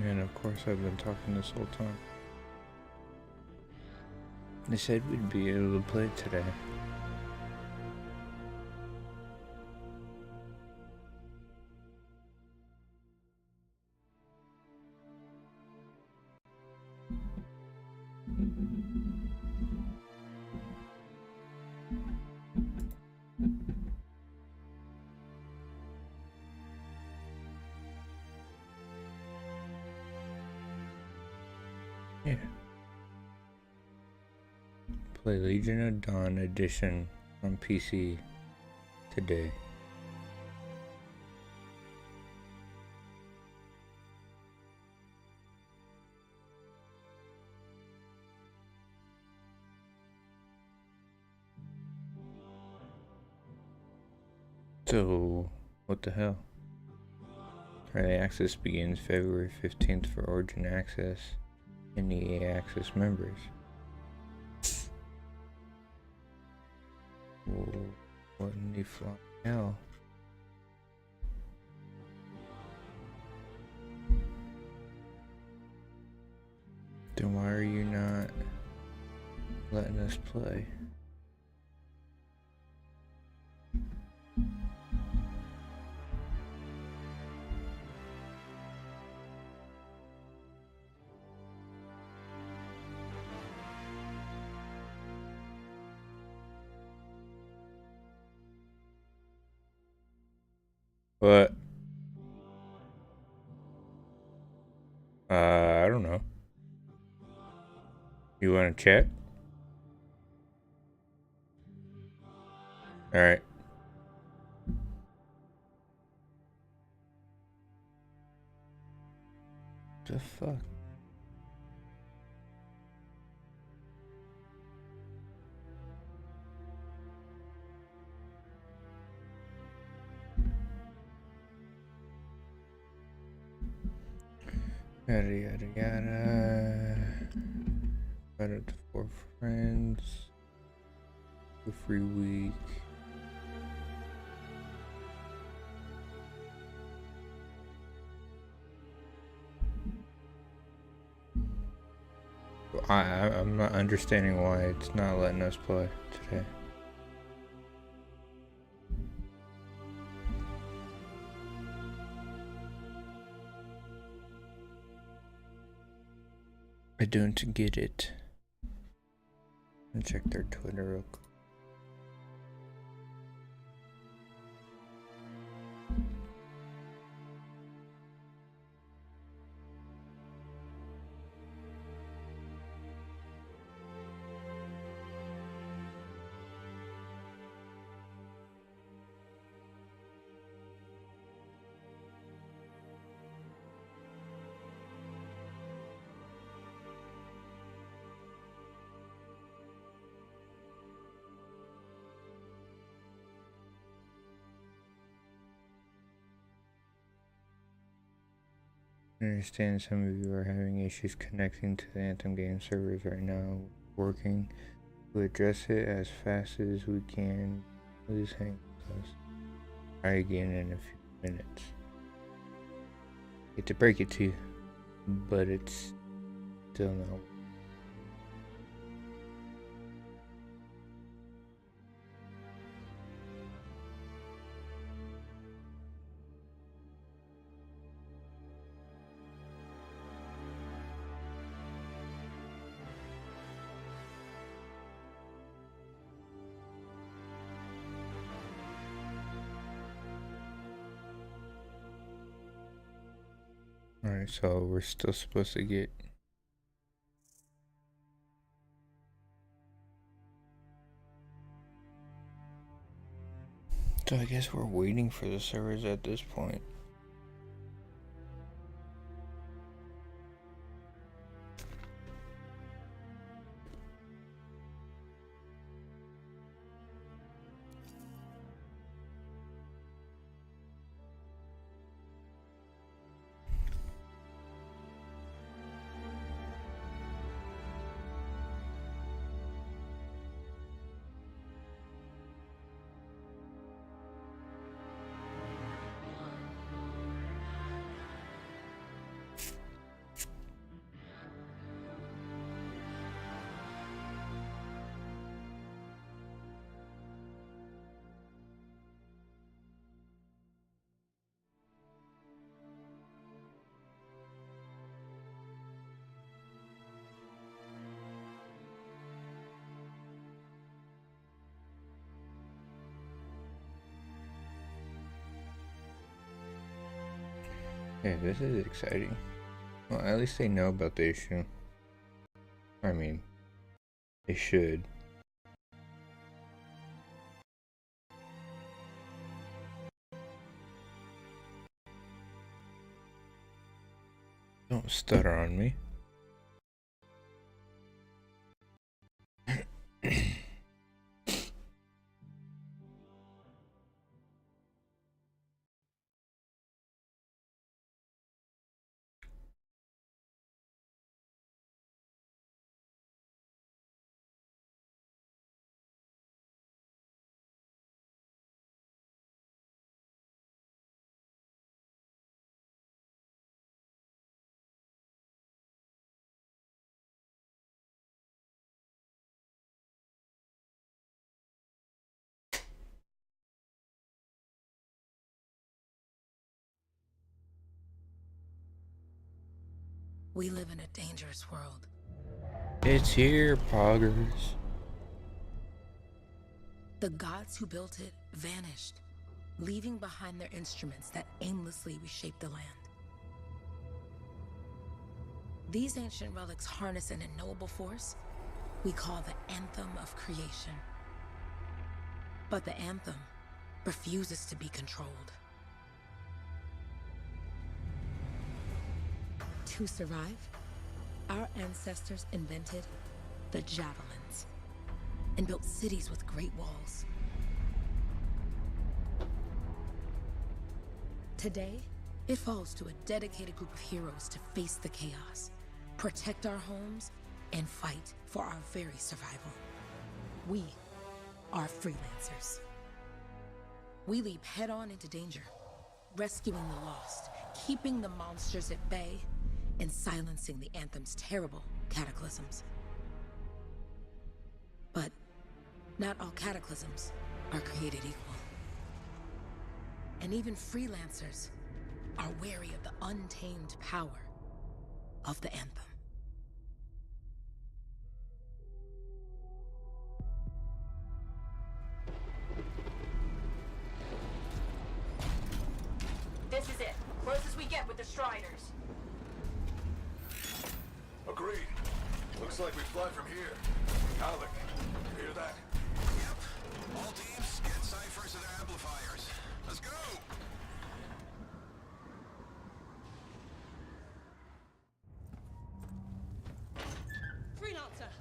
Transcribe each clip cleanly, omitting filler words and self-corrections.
And of course I've been talking this whole time. They said we'd be able to play today. Yeah. Play Legion of Dawn Edition on PC today. So, what the hell? Early access begins February 15th for Origin Access and EA Access members. Whoa, what in the flying hell? Then why are you not letting us play? What? I don't know. You want to check? Alright. The fuck? Yada yada yada. Got it to 4 friends. A free week. I'm not understanding why it's not letting us play today. I don't get it. I'll check their Twitter real quick. I understand some of you are having issues connecting to the Anthem game servers right now. Working to address it as fast as we can. Please hang with us. Try again in a few minutes. Hate to break it to you, but it's still not. Alright, so we're still supposed to get... So I guess we're waiting for the servers at this point. Yeah, this is exciting. Well, at least they know about the issue. I mean, they should. Don't stutter on me. We live in a dangerous world. It's here, poggers. The gods who built it vanished, leaving behind their instruments that aimlessly reshape the land. These ancient relics harness an unknowable force we call the Anthem of Creation. But the Anthem refuses to be controlled. To survive, our ancestors invented the javelins and built cities with great walls. Today, it falls to a dedicated group of heroes to face the chaos, protect our homes, and fight for our very survival. We are freelancers. We leap head-on into danger, rescuing the lost, keeping the monsters at bay, and silencing the Anthem's terrible cataclysms. But not all cataclysms are created equal. And even freelancers are wary of the untamed power of the Anthem. This is it. Closest we get with the Striders. Agreed. Looks like we fly from here. Alec, you hear that? Yep. All teams, get ciphers to their amplifiers. Let's go! Freelancer,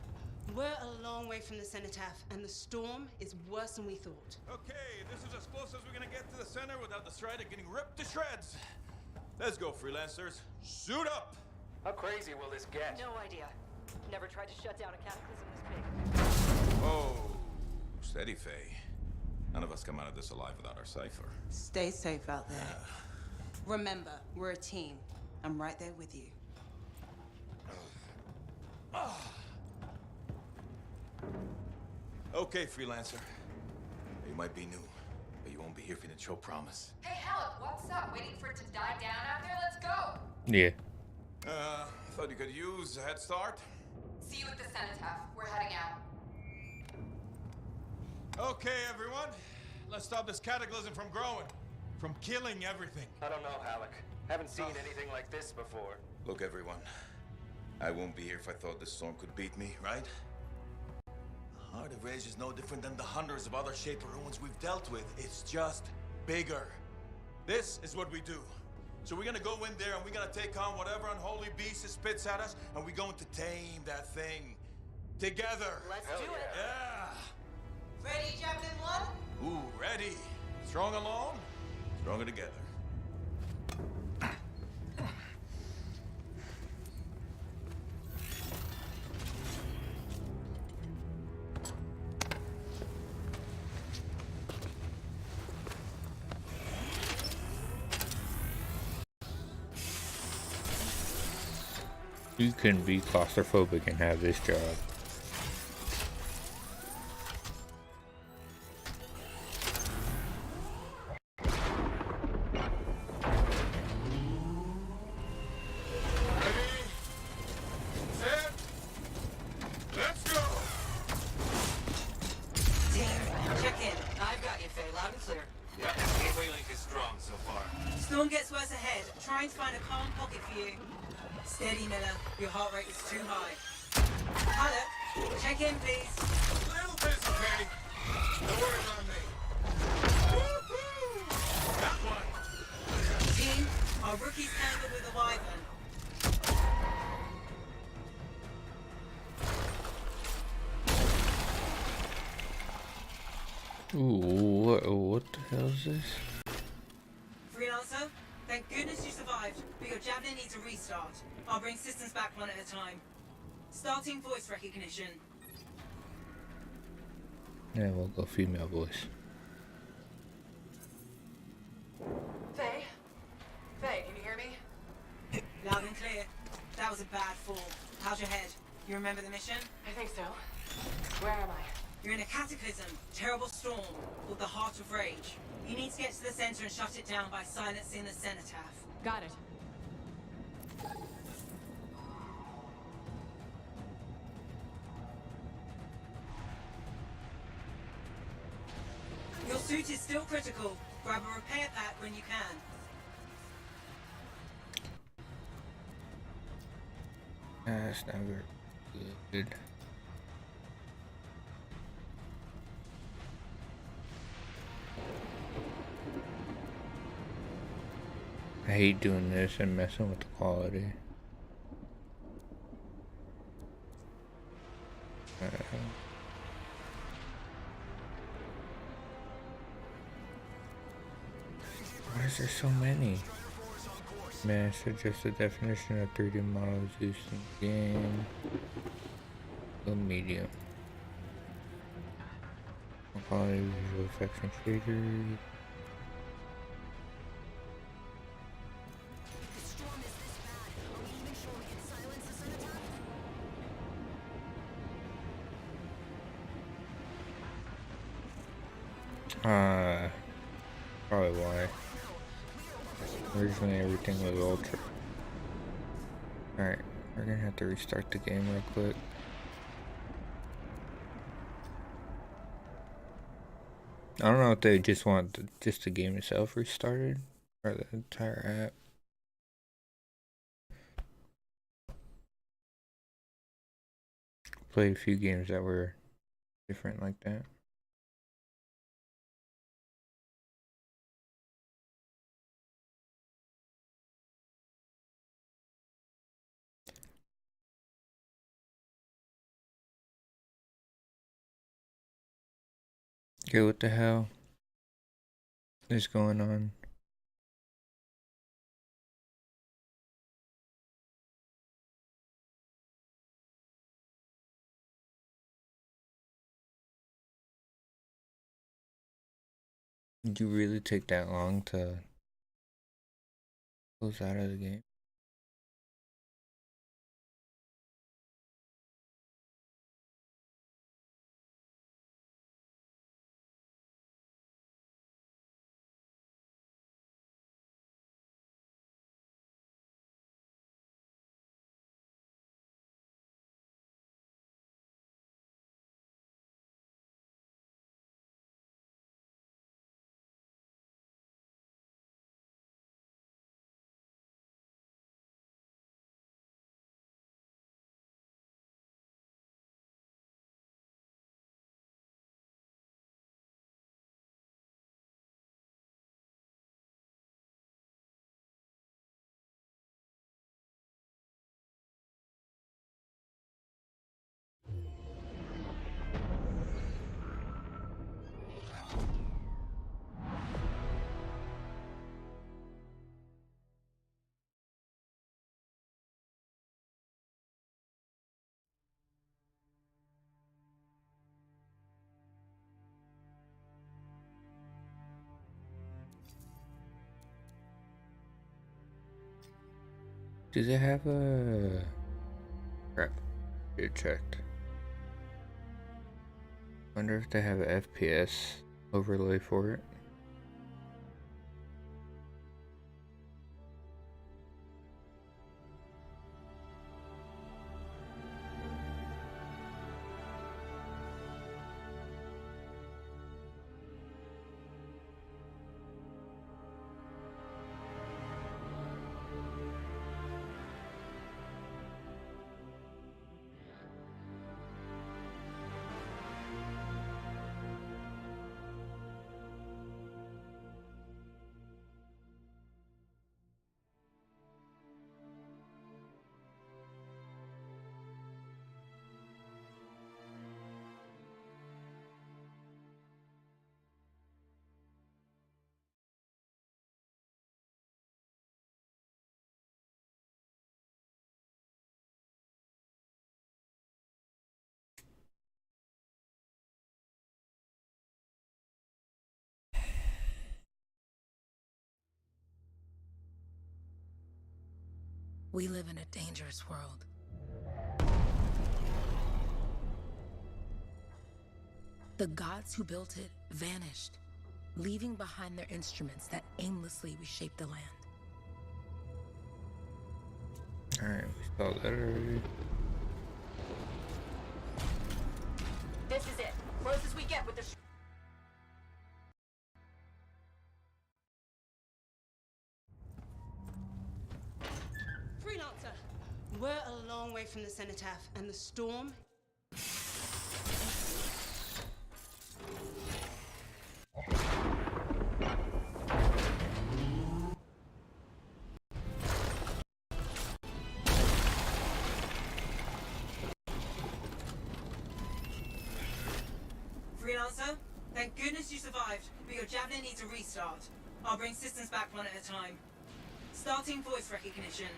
we're a long way from the cenotaph, and the storm is worse than we thought. Okay, this is as close as we're gonna get to the center without the Strider getting ripped to shreds. Let's go, freelancers. Suit up! How crazy will this get? No idea. Never tried to shut down a cataclysm this big. Oh, steady, Faye. None of us come out of this alive without our cipher. Stay safe out there. Remember, we're a team. I'm right there with you. Okay, freelancer. You might be new, but you won't be here if you didn't show promise. Hey, Halleck, what's up? Waiting for it to die down out there? Let's go! Yeah. Thought you could use a head start. See you at the cenotaph. We're heading out. Okay, everyone. Let's stop this cataclysm from growing. From killing everything. I don't know, Halleck. Haven't seen anything like this before. Look, everyone. I won't be here if I thought this storm could beat me, right? The Heart of Rage is no different than the hundreds of other Shaper ruins we've dealt with. It's just bigger. This is what we do. So we're gonna go in there and we're gonna take on whatever unholy beast it spits at us, and we're going to tame that thing. Together. Let's Hell do it. Yeah. Ready, Javelin 1? Ooh, ready. Strong alone, stronger together. You can be claustrophobic and have this job. Ready, set, let's go! Check in. I've got you, Faye. Loud and clear. Yep, gateway link is strong so far. Storm gets worse ahead. Trying to find a calm pocket for you. Steady, Miller. Your heart rate is too high. Halleck, check in, please. Little busy, Penny. Don't worry about me. That one. Team, our rookies tangled with a wyvern. Ooh, what the hell is this? Freelancer, thank goodness you survived, but your Javelin needs a restart. I'll bring systems back one at a time. Starting voice recognition. Yeah, we'll go female voice. Faye? Faye, can you hear me? Loud and clear. That was a bad fall. How's your head? You remember the mission? I think so. Where am I? You're in a cataclysm, terrible storm, called the Heart of Rage. You need to get to the center and shut it down by silencing the cenotaph. Got it. Your suit is still critical. Grab a repair pack when you can. That's not very good. I hate doing this and messing with the quality. Why is there so many? Man, suggest the definition of 3D models used in the game. Go medium. Quality, visual effects and shaders. Probably why. Originally everything was ultra. Alright, we're gonna have to restart the game real quick. I don't know if they just want just the game itself restarted or the entire app. Played a few games that were different like that. Okay, what the hell is going on? Did you really take that long to close out of the game? Does it have a... Crap. It checked. Wonder if they have an FPS overlay for it. We live in a dangerous world. The gods who built it vanished, leaving behind their instruments that aimlessly reshaped the land. Alright, we saw that already. This is it. Closest we get with the Freelancer, we're a long way from the cenotaph, and the storm. Freelancer, thank goodness you survived, but your Javelin needs a restart. I'll bring systems back one at a time. Starting voice recognition.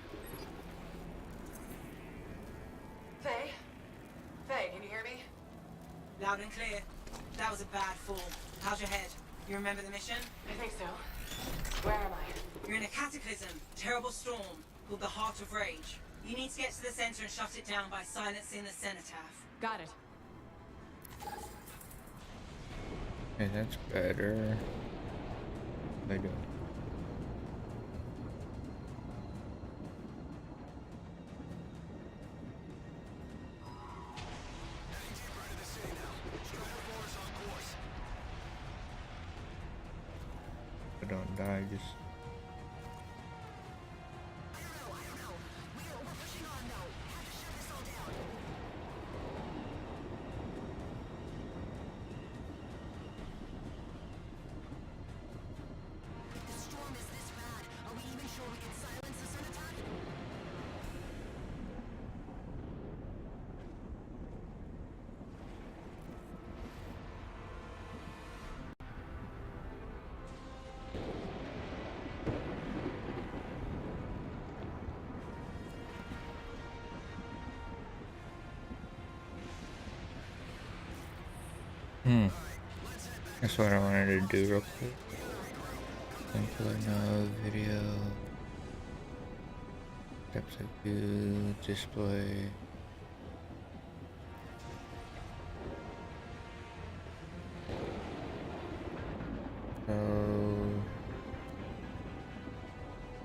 Faye? Faye, can you hear me? Loud and clear. That was a bad fall. How's your head? You remember the mission? I think so. Where am I? You're in a cataclysm, terrible storm, called the Heart of Rage. You need to get to the center and shut it down by silencing the cenotaph. Got it. Hey, that's better. What am I doing? I don't die, just... That's what I wanted to do real quick. Simply no video. Steps of view, display. So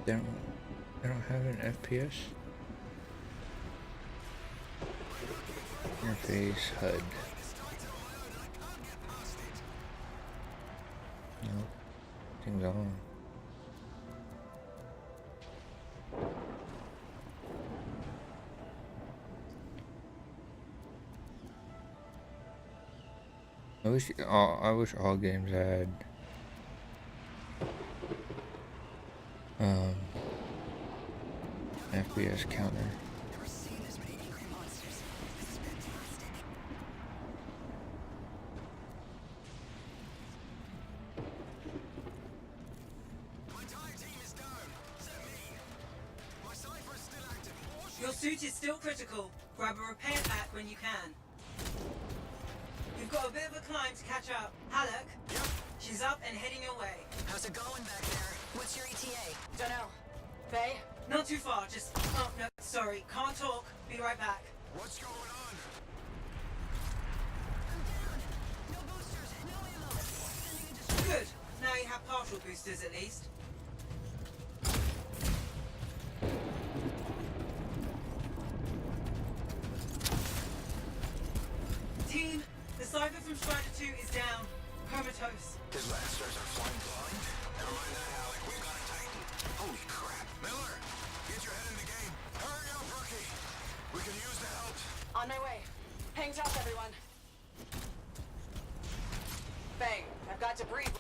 they don't have an FPS. Interface HUD. No, things on. I wish all games had FPS counter. Your suit is still critical. Grab a repair pack when you can. You've got a bit of a climb to catch up. Halleck? Yep. She's up and heading your way. How's it going back there? What's your ETA? Dunno. Faye? Not too far, just... Oh, no, sorry. Can't talk. Be right back. What's going on? I'm down. No boosters, no ammo. Sending a distraction. Good. Now you have partial boosters at least. Team, the Cypher from Strider 2 is down. Comatose. His lasters are flying blind. Never mind that, Alec. We've got a Titan. Holy crap. Miller, get your head in the game. Hurry up, rookie. We can use the help. On my way. Hang tough, everyone. Faye, I've got to breathe.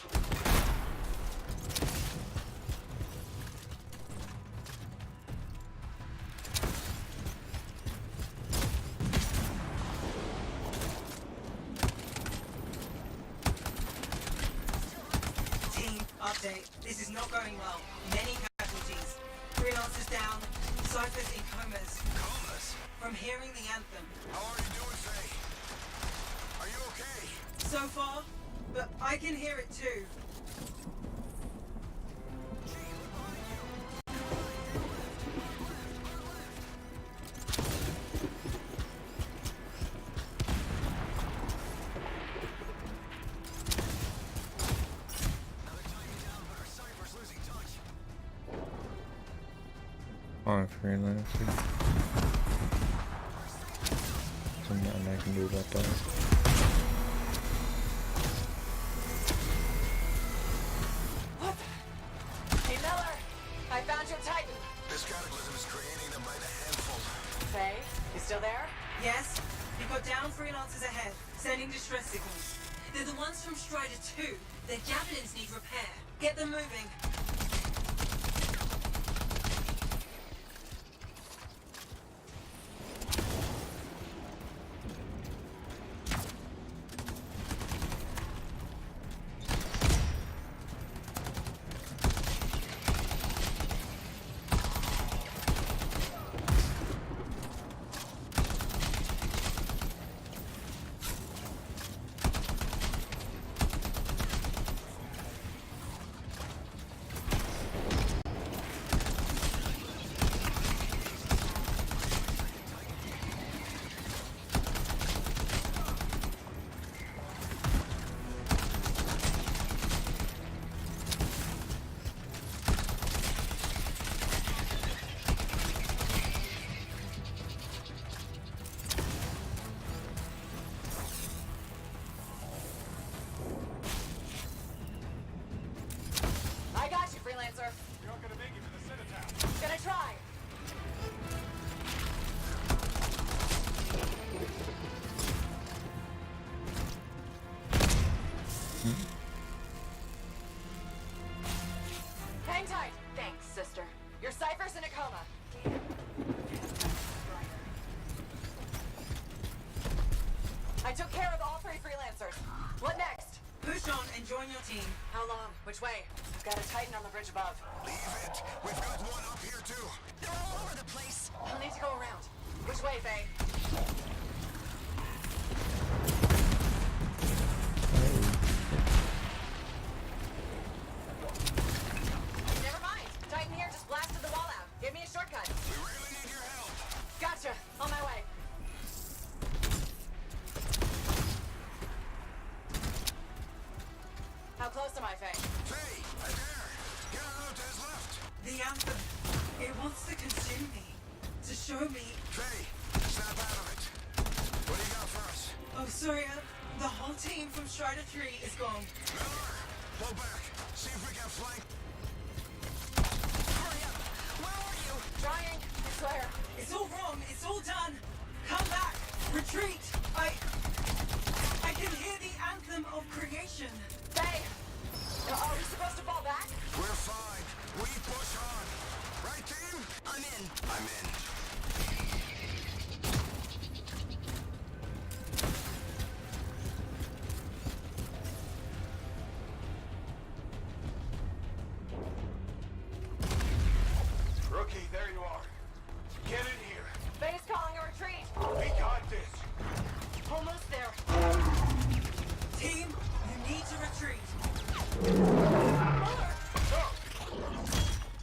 Update. This is not going well. Many casualties. Freelancers down. Cyphers in comas. Comas? From hearing the anthem. How are you doing, Faye? Are you okay? So far, but I can hear it too. on freelancer. There's nothing I can do about that. What the? Hey, Miller! I found your Titan! This cataclysm is creating them by the handful. Faye, you still there? Yes? You've got down freelancers ahead, sending distress signals. They're the ones from Strider 2. Their javelins need repair. Get them moving. I got you, freelancer. You're not gonna make it to the Citadel. Gonna try. Hang tight. Thanks, sister. Your Cypher's in a coma. I took care of all 3 freelancers. What next? Push on and join your team. How long? Which way? We've got a Titan on the bridge above. Leave it. We've got one up here too. They're all over the place. I'll need to go around. Which way, Faye? Never mind. Titan here just blasted the wall out. Give me a shortcut. We really need your help. Gotcha. On my way. How close am I, Faye? Faye, Adair, get out to his left. The anthem. It wants to consume me. To show me. Faye, snap out of it. What do you got for us? Oh, sorry. The whole team from Strider 3 is gone. Miller, pull back. See if we can flank. Hurry up. Where are you? Trying. I swear. It's all wrong. It's all done. Come back. Retreat. I can hear the anthem of creation. Faye! Are we supposed to fall back? We're fine. We push on. Right, team? I'm in. I'm in. Rookie, there you are. Get in here. Faye's calling a retreat. We got this. Almost there. Team, you need to retreat.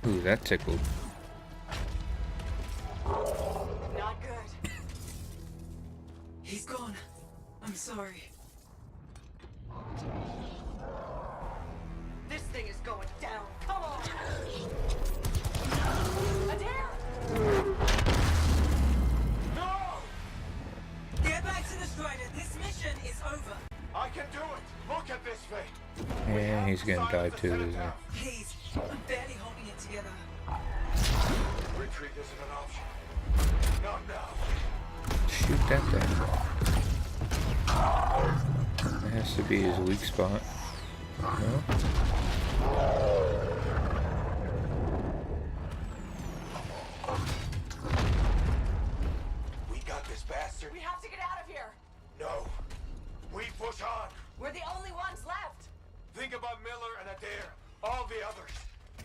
Ooh, that tickled. Not good. He's gone. I'm sorry. This thing is going down. Come on. Adair! No! Get back to the Strider. This mission is over. I can do it. Look at this, Faye. And he's gonna die too, isn't he? Please. I'm barely holding it together. Retreat isn't an option. Not now. Shoot that thing. That has to be his weak spot. No? We got this bastard. We have to get out of here. No. We push on. We're the only ones left. Think about Miller and Adair. All the others.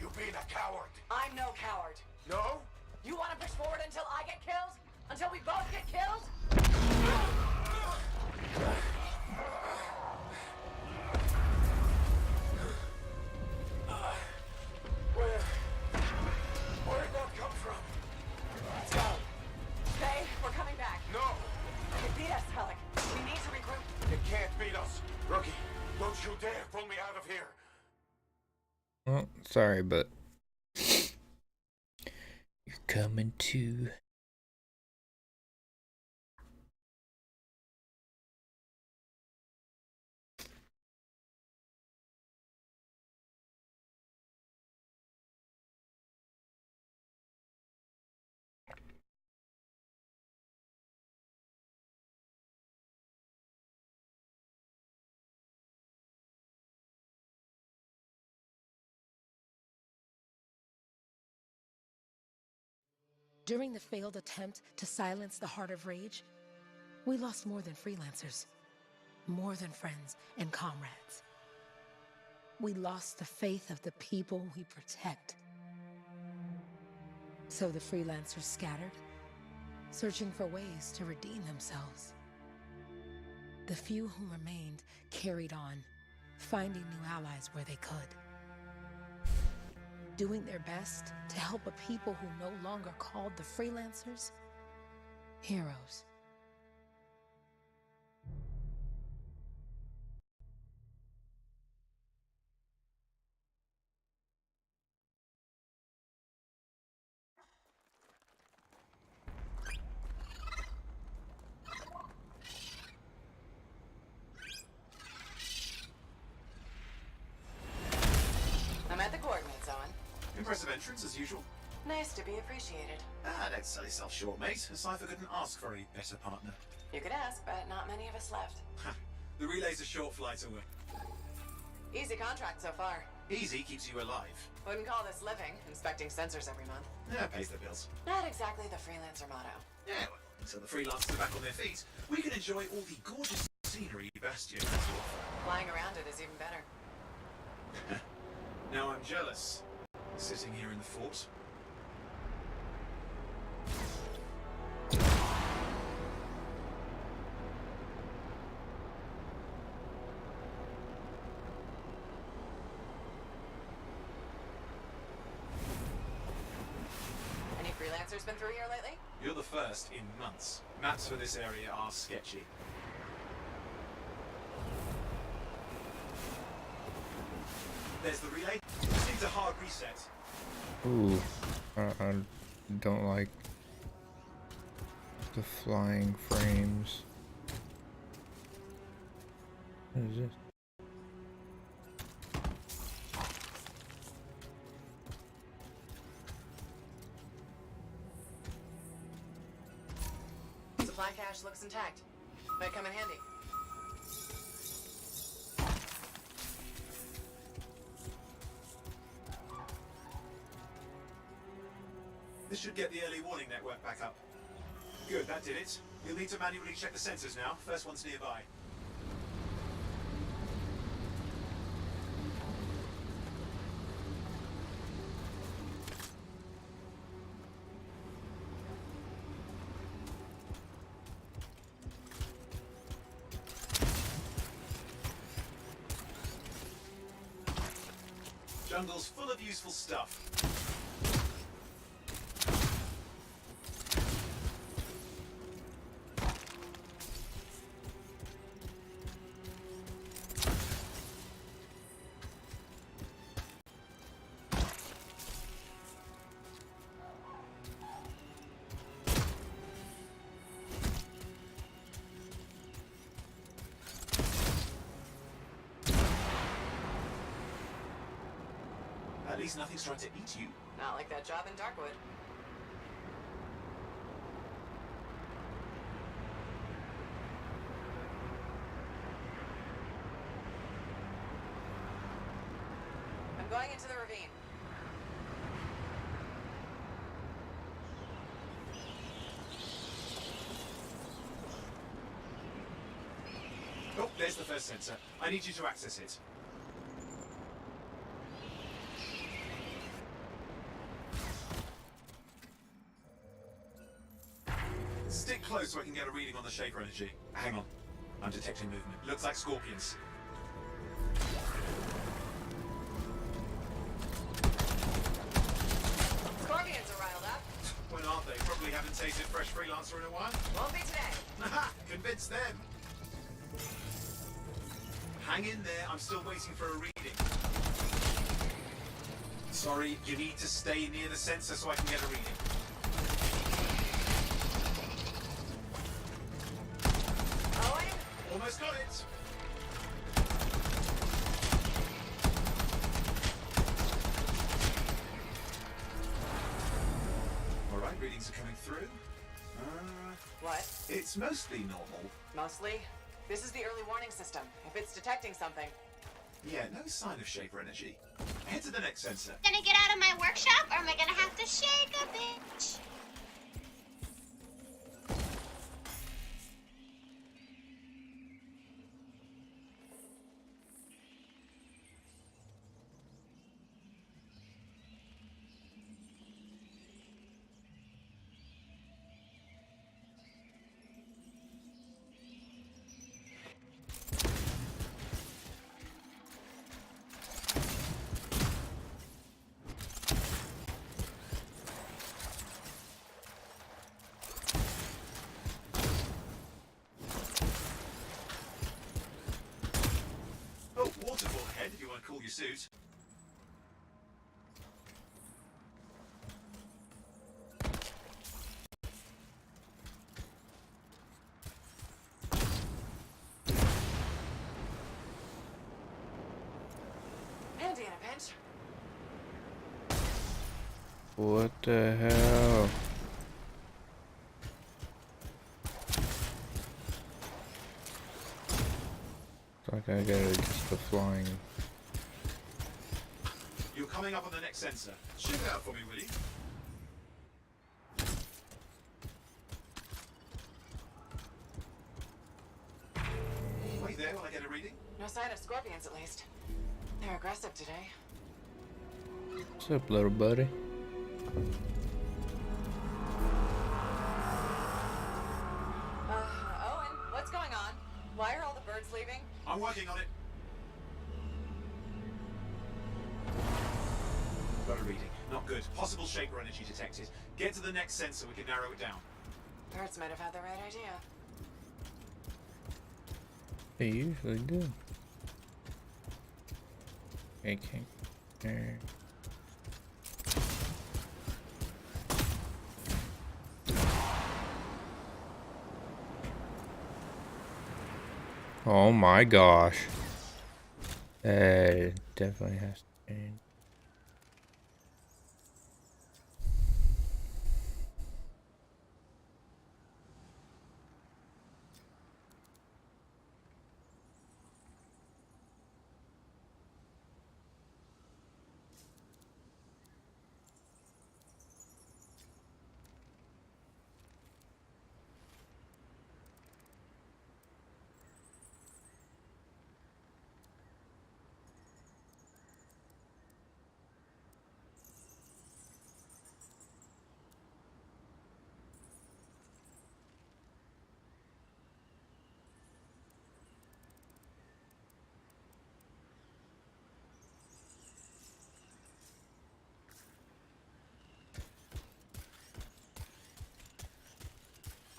You being a coward. I'm no coward. No? You want to push forward until I get killed? Until we both get killed? Where'd that come from? Let's go. Faye, we're coming back. No! They beat us, Alec. We need to regroup. It can't beat us. Rookie, don't you dare pull me out of here. Well, sorry, but You're coming too. During the failed attempt to silence the Heart of Rage, we lost more than freelancers, more than friends and comrades. We lost the faith of the people we protect. So the freelancers scattered, searching for ways to redeem themselves. The few who remained carried on, finding new allies where they could, doing their best to help a people who no longer called the freelancers heroes. I'm at the coordinates, Owen. Impressive entrance, as usual. Nice to be appreciated. Don't sell yourself short, mate. Cypher couldn't ask for a better partner. You could ask, but not many of us left. The relay's a short flight away. Easy contract so far. Easy keeps you alive. Wouldn't call this living, inspecting sensors every month. Yeah, pays the bills. Not exactly the freelancer motto. Yeah, well, until the freelancers are back on their feet, we can enjoy all the gorgeous scenery Bastion has to offer. Flying around it is even better. Now I'm jealous. Sitting here in the fort. Any freelancers been through here lately? You're the first in months. Maps for this area are sketchy. There's the relay. This needs a hard reset. Ooh, I don't like the flying frames. What is this? Supply cache looks intact. Might come in handy. This should get the early warning network back up. Good, that did it. You'll need to manually check the sensors now. First one's nearby. Jungle's full of useful stuff. At least nothing's trying to eat you. Not like that job in Darkwood. I'm going into the ravine. Oh, there's the first sensor. I need you to access it. Stick close so I can get a reading on the Shaper energy. Hang on. I'm detecting movement. Looks like scorpions. Scorpions are riled up. When aren't they? Probably haven't tasted fresh freelancer in a while. Won't be today. Aha! Convince them! Hang in there, I'm still waiting for a reading. Sorry, you need to stay near the sensor so I can get a reading. Owen? Almost got it. All right, readings are coming through. What? It's mostly normal. Mostly? This is the early warning system. If it's detecting something. Yeah, no sign of Shaper energy. Head to the next sensor. Gonna get out of my workshop, or am I gonna have to shake a bitch? Oh, waterfall ahead if you want to cool your suit. Handy in a pinch. What the hell? Like I gotta just the flying. You're coming up on the next sensor. Shoot it out for me, will you? Wait there while I get a reading. No sign of scorpions, at least. They're aggressive today. What's up, little buddy? Owen, what's going on? Why are all the birds leaving? I'm working on it. Got a reading. Not good. Possible Shaper energy detected. Get to the next sensor, we can narrow it down. Birds might have had the right idea. They usually do. Okay. There. Oh my gosh. That definitely has to change.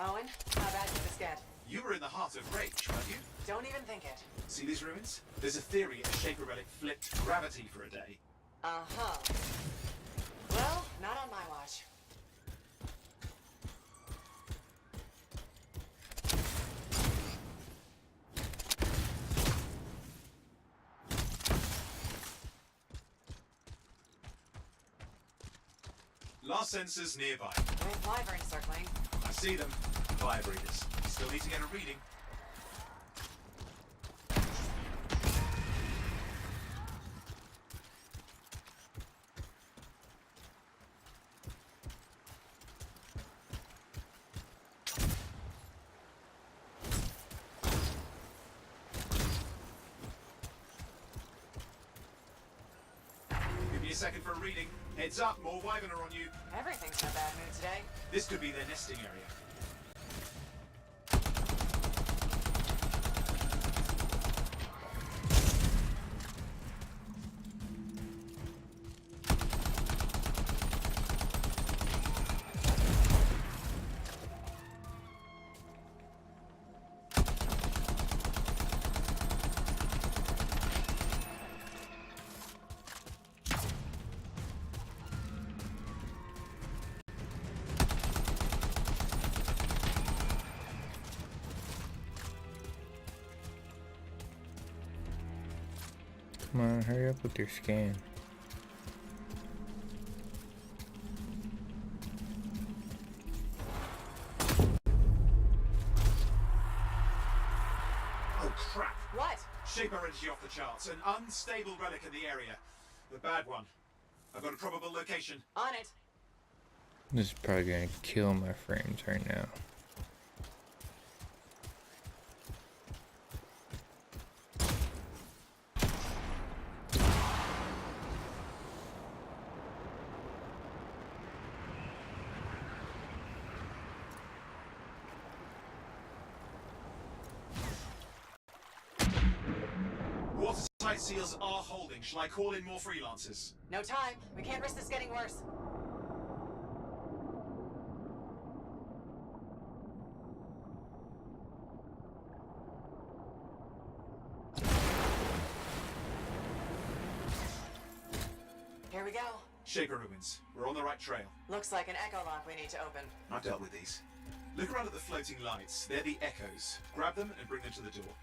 Owen, how bad did this get? You were in the heart of Rage, weren't you? Don't even think it. See these ruins? There's a theory a Shaper relic flipped gravity for a day. Uh-huh. Well, not on my watch. Last sensors nearby. With wyverns circling. I see them. Fire breathers. Still need to get a reading. Give me a second for a reading. Heads up, more wyvern are on you. Everything's in a bad mood today. This could be their nesting area. Come on, hurry up with your scan. Oh crap! What? Shaper energy off the charts. An unstable relic in the area. The bad one. I've got a probable location. On it. This is probably gonna kill my frames right now. Watertight seals are holding. Shall I call in more freelancers? No time. We can't risk this getting worse. Here we go. Shaper ruins. We're on the right trail. Looks like an echo lock we need to open. I've dealt with these. Look around at the floating lights. They're the echoes. Grab them and bring them to the door.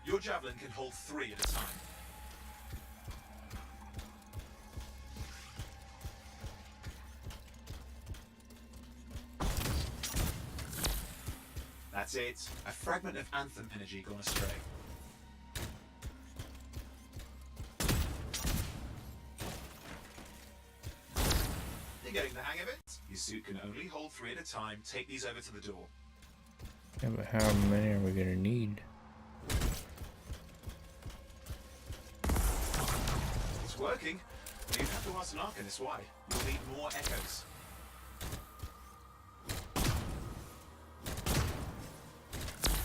Your javelin can hold 3 at a time. That's it. A fragment of Anthem energy gone astray. You're getting the hang of it. Your suit can only hold 3 at a time. Take these over to the door. Yeah, but how many are we gonna need? It's working. You'd have to ask an Arcanist why. You'll need more echoes.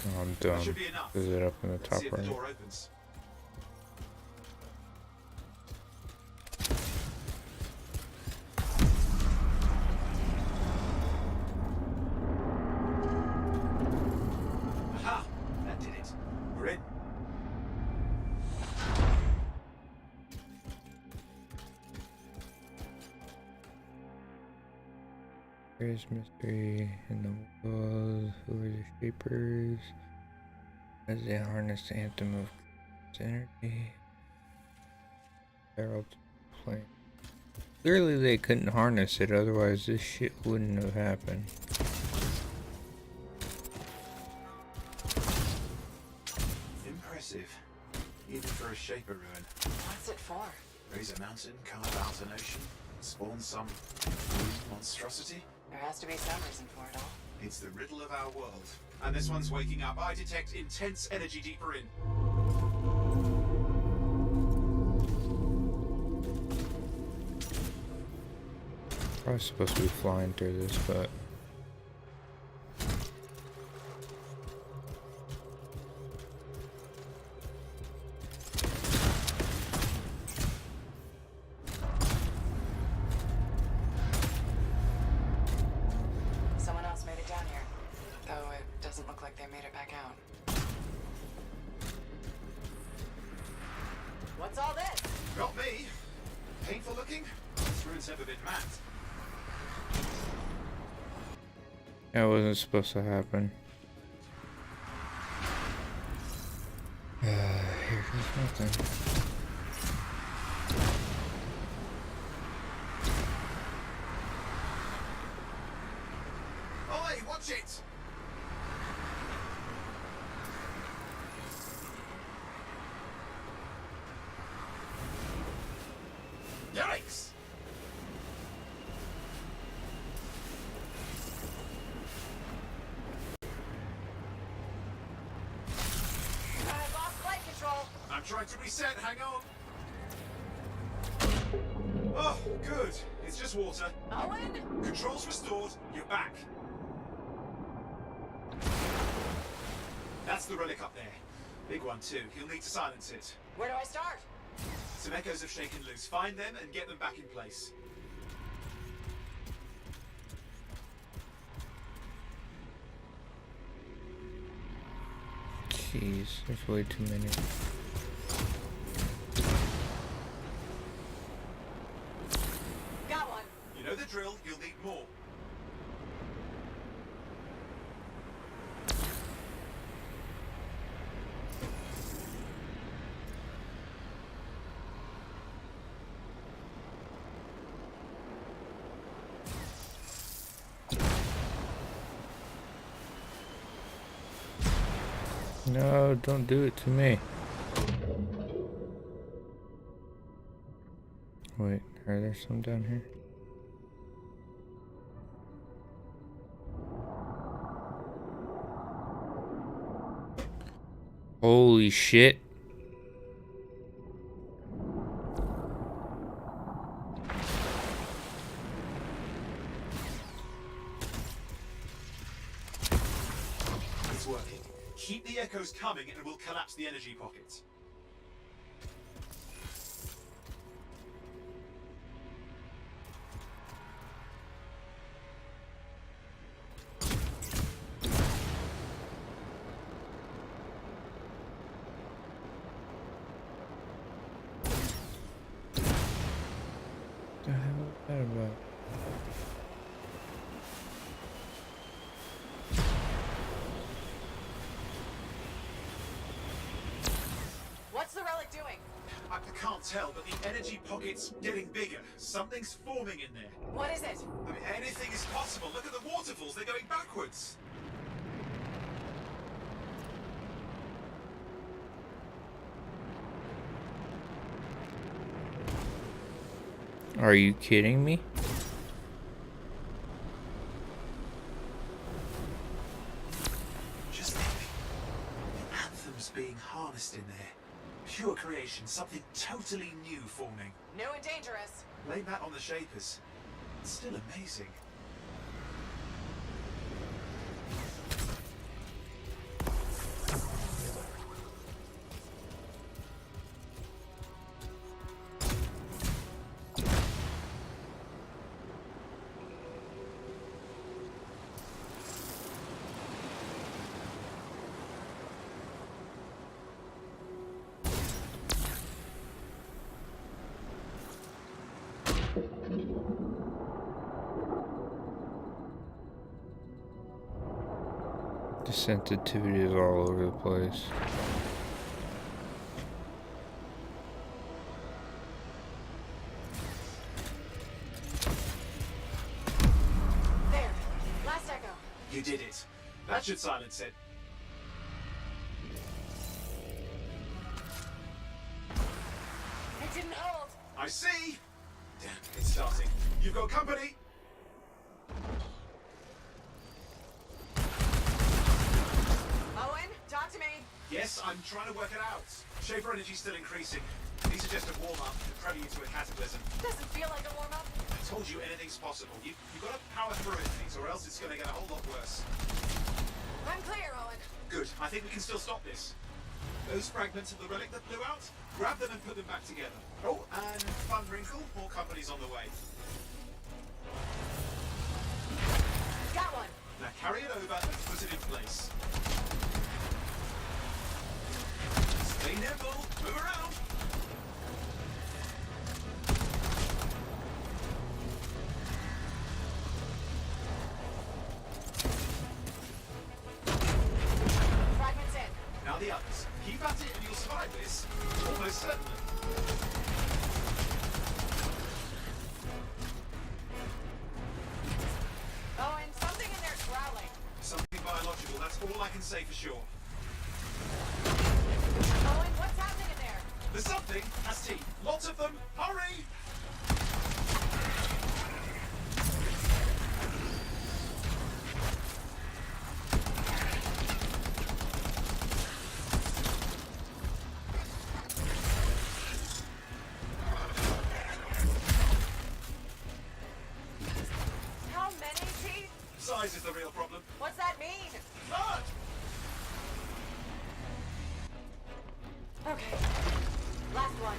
Oh, I'm That dumb. should be enough. Is it up in the Let's top see if the right? door opens. Aha! That did it. We're in. There's mystery in the walls. Who are the shapers? As they harness the anthem of energy. Herald plane. Clearly they couldn't harness it, otherwise this shit wouldn't have happened. Impressive. Even for a Shaper ruin. What's it for? Raise a mountain, carve out an ocean, spawn some weird monstrosity. There has to be some reason for it all. It's the riddle of our world. And this one's waking up. I detect intense energy deeper in. Probably supposed to be flying through this, but Someone else made it down here. Though it doesn't look like they made it back out. What's all this? Got me. Painful looking. This ruin's never been mapped. that wasn't supposed to happen. Here goes nothing. Oi, watch it! Yikes! I've lost flight control. I'm trying to reset, hang on. Oh, good. It's just water. Owen? Controls restored, you're back. That's the relic up there. Big one too. He'll need to silence it. Where do I start? Some echoes have shaken loose. Find them and get them back in place. Jeez, there's way too many. Got one. You know the drill, you'll need more. No, don't do it to me. Wait, are there some down here? Holy shit. It's working. Keep the echoes coming and we'll collapse the energy pockets. What the hell is that about? What's the relic doing? I can't tell, but the energy pocket's getting bigger. Something's forming in there. What is it? I mean, anything is possible. Look at the waterfalls, they're going backwards. Are you kidding me? Just think. The anthem's being harnessed in there. Pure creation, something totally new forming. New and dangerous. Blame that on the Shapers. It's still amazing. The sensitivity is all over the place. There. Last echo. You did it. That should silence it. It didn't hold. I see! Damn, it's starting. You've got company! Owen, talk to me. Yes, I'm trying to work it out. Shaper energy's still increasing. These are just a warm-up to prelude to a cataclysm. Doesn't feel like a warm-up. I told you anything's possible. You've got to power through it, things, or else it's going to get a whole lot worse. I'm clear, Owen. Good. I think we can still stop this. Those fragments of the relic that blew out, grab them and put them back together. Oh, and fun wrinkle, more companies on the way. Got one. Now carry it over and put it in place. Stay nimble, move around. Fragments in. Now the others. Keep at it and you'll survive this. Almost certainly. Owen, something in there's growling. Something biological, that's all I can say for sure. Owen, what's happening in there? There's something, has teeth. Lots of them. Hurry! How many teeth? Size is the real problem. What's that mean? Blood! Okay. Last one.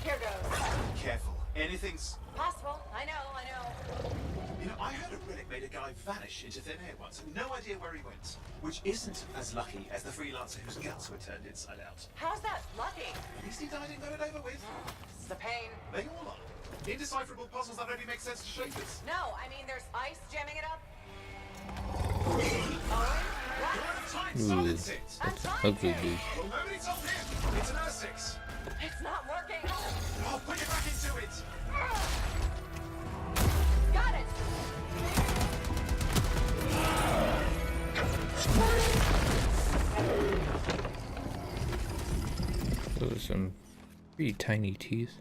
Here goes. Careful. Anything's... Possible. I know. You know, I heard a relic made a guy vanish into thin air once. No idea where he went. Which isn't as lucky as the freelancer whose guts were turned inside out. How's that lucky? At least he died and got it over with. This is the pain. They all are. Indecipherable puzzles that only make sense to Shapers. No, I mean there's ice jamming it up. Owen? What? You're out of time. Ooh. Silence it. I'm trying Ugly to. dude. Well, nobody told him. It's an Ursix. It's not working. Oh, put it back into it. Got it. Those are some pretty tiny teeth.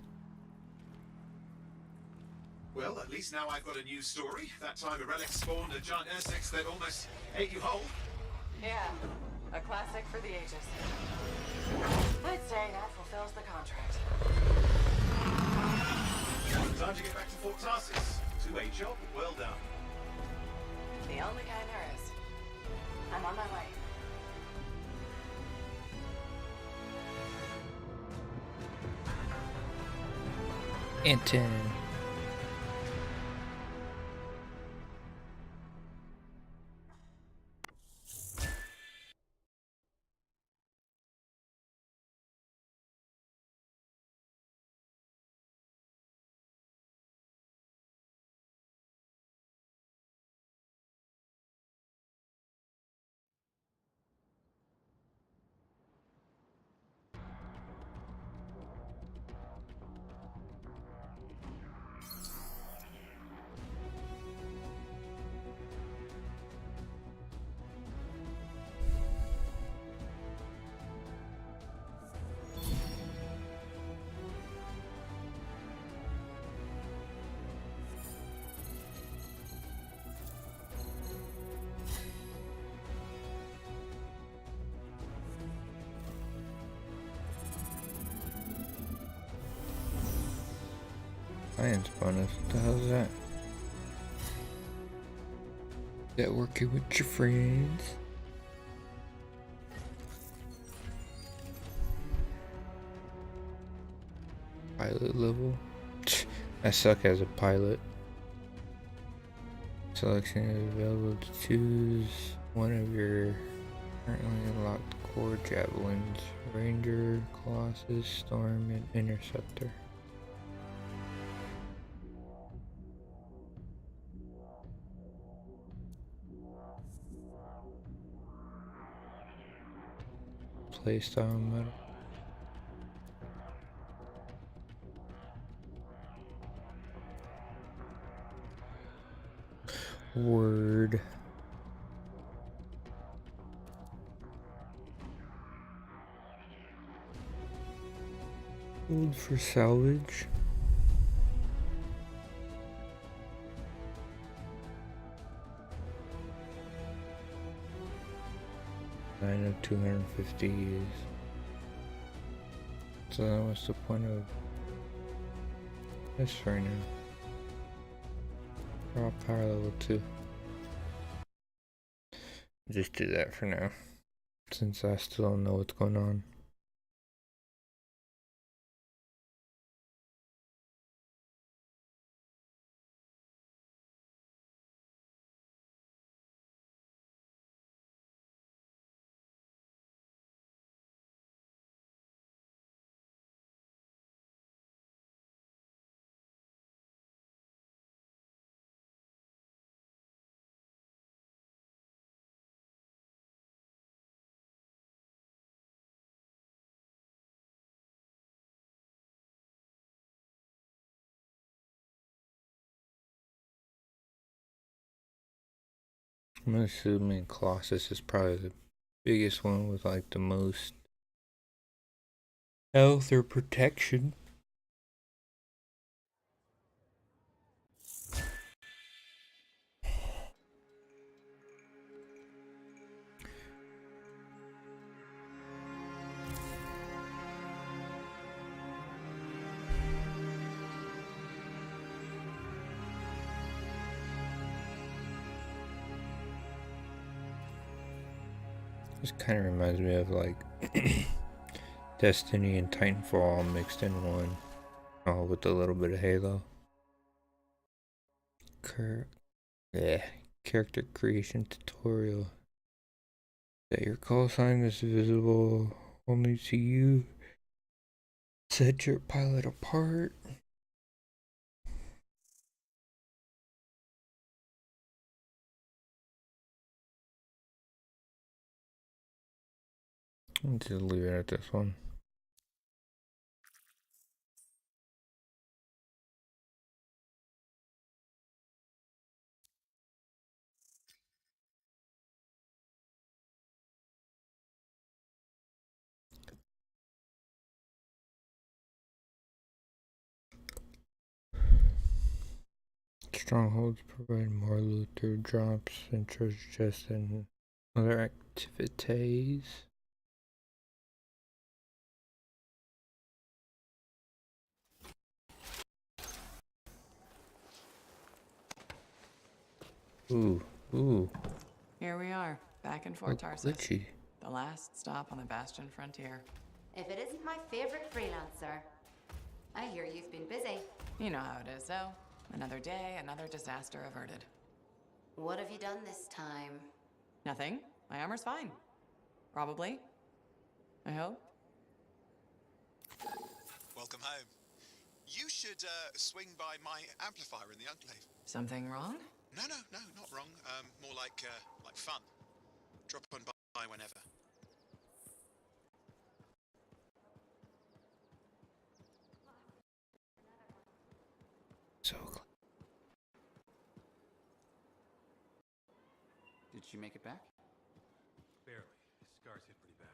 Well, at least now I've got a new story. That time a relic spawned a giant Ursex that almost ate you whole. Yeah, a classic for the ages. I'd say that fulfills the contract. Time to get back to Fort Tarsis. 2A job, well done. The only kind there is. I'm on my way. Anton. Science bonus, what the hell is that? Is that working with your friends? Pilot level? I suck as a pilot. Selection is available to choose one of your currently unlocked core javelins. Ranger, Colossus, Storm, and Interceptor. Playstyle mode. Word. Hold for salvage. Nine of 250 use. So that was the point of this right now. Raw power level 2. Just do that for now, since I still don't know what's going on. I'm assuming Colossus is probably the biggest one with like the most health or protection. This kind of reminds me of like Destiny and Titanfall all mixed in one, all with a little bit of Halo. Character creation tutorial. Set your call sign is visible only to you. Set your pilot apart. Let's just leave it at this one. strongholds provide more loot through drops and treasure chests and other activities. Ooh. Here we are, back in Fort Tarsus. Glitchy. The last stop on the Bastion frontier. If it isn't my favorite freelancer. I hear you've been busy. You know how it is, though. Another day, another disaster averted. What have you done this time? Nothing. My armor's fine. Probably. I hope. Welcome home. You should swing by my amplifier in the Enclave. Something wrong? No, not wrong. More like fun. Drop on by whenever. So Did she make it back? Barely. Scars hit pretty bad.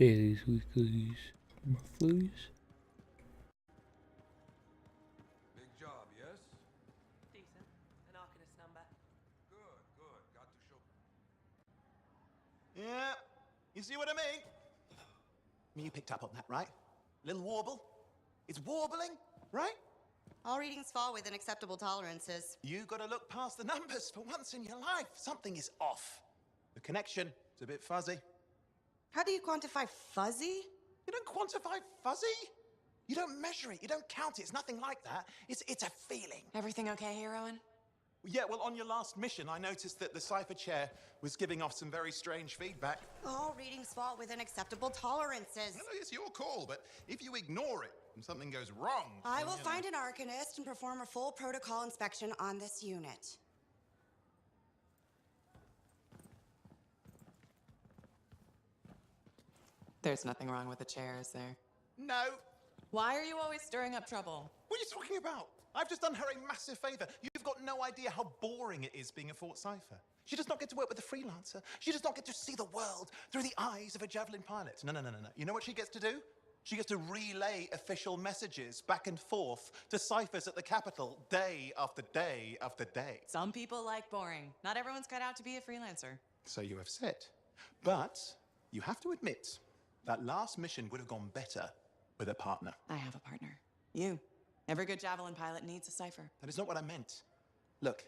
dailies, weeklies, monthlies. Big job, yes? Decent. An Arcanist number. Good. Got to show. Yeah, you see what I mean? You picked up on that, right? Little warble? It's warbling, right? All readings fall within acceptable tolerances. You gotta look past the numbers for once in your life. Something is off. The connection is a bit fuzzy. How do you quantify fuzzy? You don't quantify fuzzy? You don't measure it, you don't count it, it's nothing like that. It's a feeling. Everything okay here, Owen? Yeah, well, on your last mission, I noticed that the Cypher Chair was giving off some very strange feedback. All readings fall within acceptable tolerances. Well, it's your call, but if you ignore it and something goes wrong... I will find an Arcanist and perform a full protocol inspection on this unit. There's nothing wrong with the chair, is there? No. Why are you always stirring up trouble? What are you talking about? I've just done her a massive favor. You've got no idea how boring it is being a Fort Cypher. She does not get to work with a freelancer. She does not get to see the world through the eyes of a Javelin pilot. No. You know what she gets to do? She gets to relay official messages back and forth to ciphers at the Capitol day after day after day. Some people like boring. Not everyone's cut out to be a freelancer. So you have said. But you have to admit, that last mission would have gone better with a partner. I have a partner. You. Every good Javelin pilot needs a cipher. That is not what I meant. Look,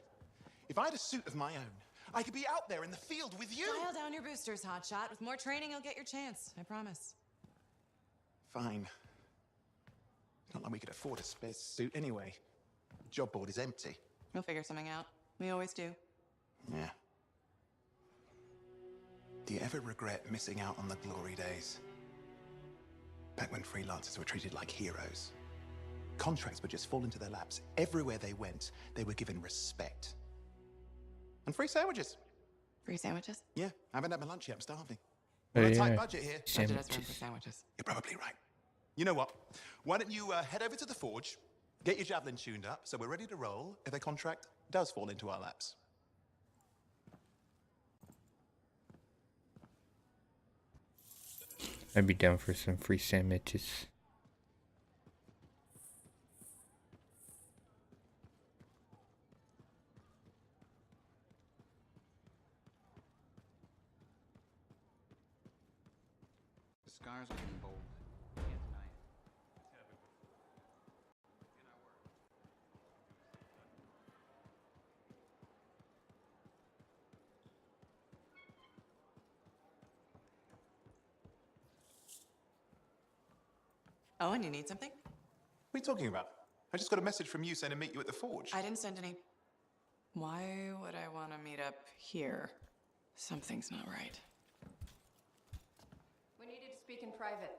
if I had a suit of my own, I could be out there in the field with you. Dial down your boosters, Hotshot. With more training, you'll get your chance. I promise. Fine. It's not like we could afford a spare suit anyway. Job board is empty. We'll figure something out. We always do. Yeah. Do you ever regret missing out on the glory days? Back when freelancers were treated like heroes. Contracts would just fall into their laps. Everywhere they went, they were given respect. And free sandwiches. Free sandwiches? Yeah, I haven't had my lunch yet. I'm starving. We're on a tight budget here. Budget has room for sandwiches. You're probably right. You know what? Why don't you head over to the forge, get your Javelin tuned up, so we're ready to roll if a contract does fall into our laps. I'd be down for some free sandwiches. The scars are getting bold. Can't deny it. Oh, and you need something? What are you talking about? I just got a message from you saying to meet you at the forge. I didn't send any. Why would I want to meet up here? Something's not right. We needed to speak in private.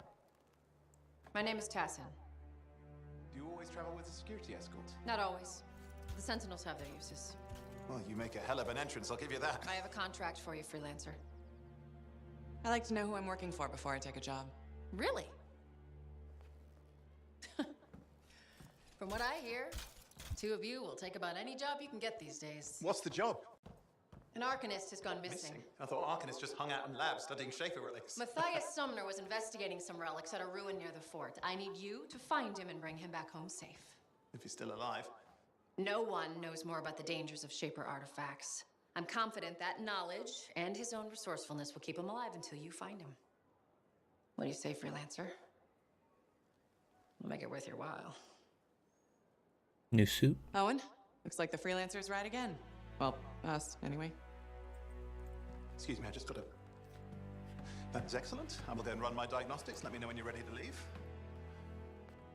My name is Tassin. Do you always travel with a security escort? Not always. The Sentinels have their uses. Well, you make a hell of an entrance, I'll give you that. I have a contract for you, freelancer. I like to know who I'm working for before I take a job. Really? From what I hear, two of you will take about any job you can get these days. What's the job? An Arcanist has gone missing. I thought Arcanists just hung out in labs studying Schaefer relics. Matthias Sumner was investigating some relics at a ruin near the fort. I need you to find him and bring him back home safe. If he's still alive. No one knows more about the dangers of Shaper artifacts. I'm confident that knowledge and his own resourcefulness will keep him alive until you find him. What do you say, freelancer? We'll make it worth your while. New suit. Owen, looks like the freelancer's right again. Well, us, anyway. Excuse me, I just got to... That is excellent. I will go and run my diagnostics. Let me know when you're ready to leave.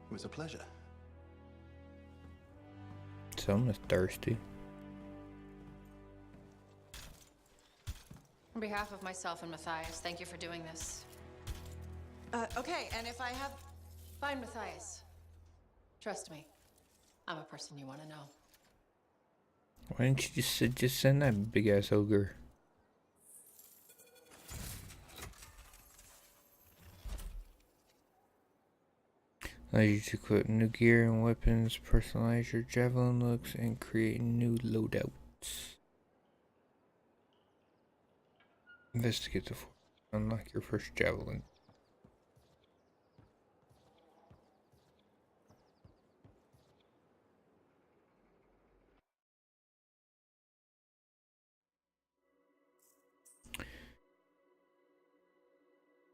It was a pleasure. Someone's thirsty. On behalf of myself and Matthias, thank you for doing this. Okay, and if I have... Find Matthias. Trust me, I'm a person you want to know. Why didn't you just send that big ass ogre? Allows you to equip new gear and weapons, personalize your javelin looks, and create new loadouts. Investigate the fort. Unlock your first javelin.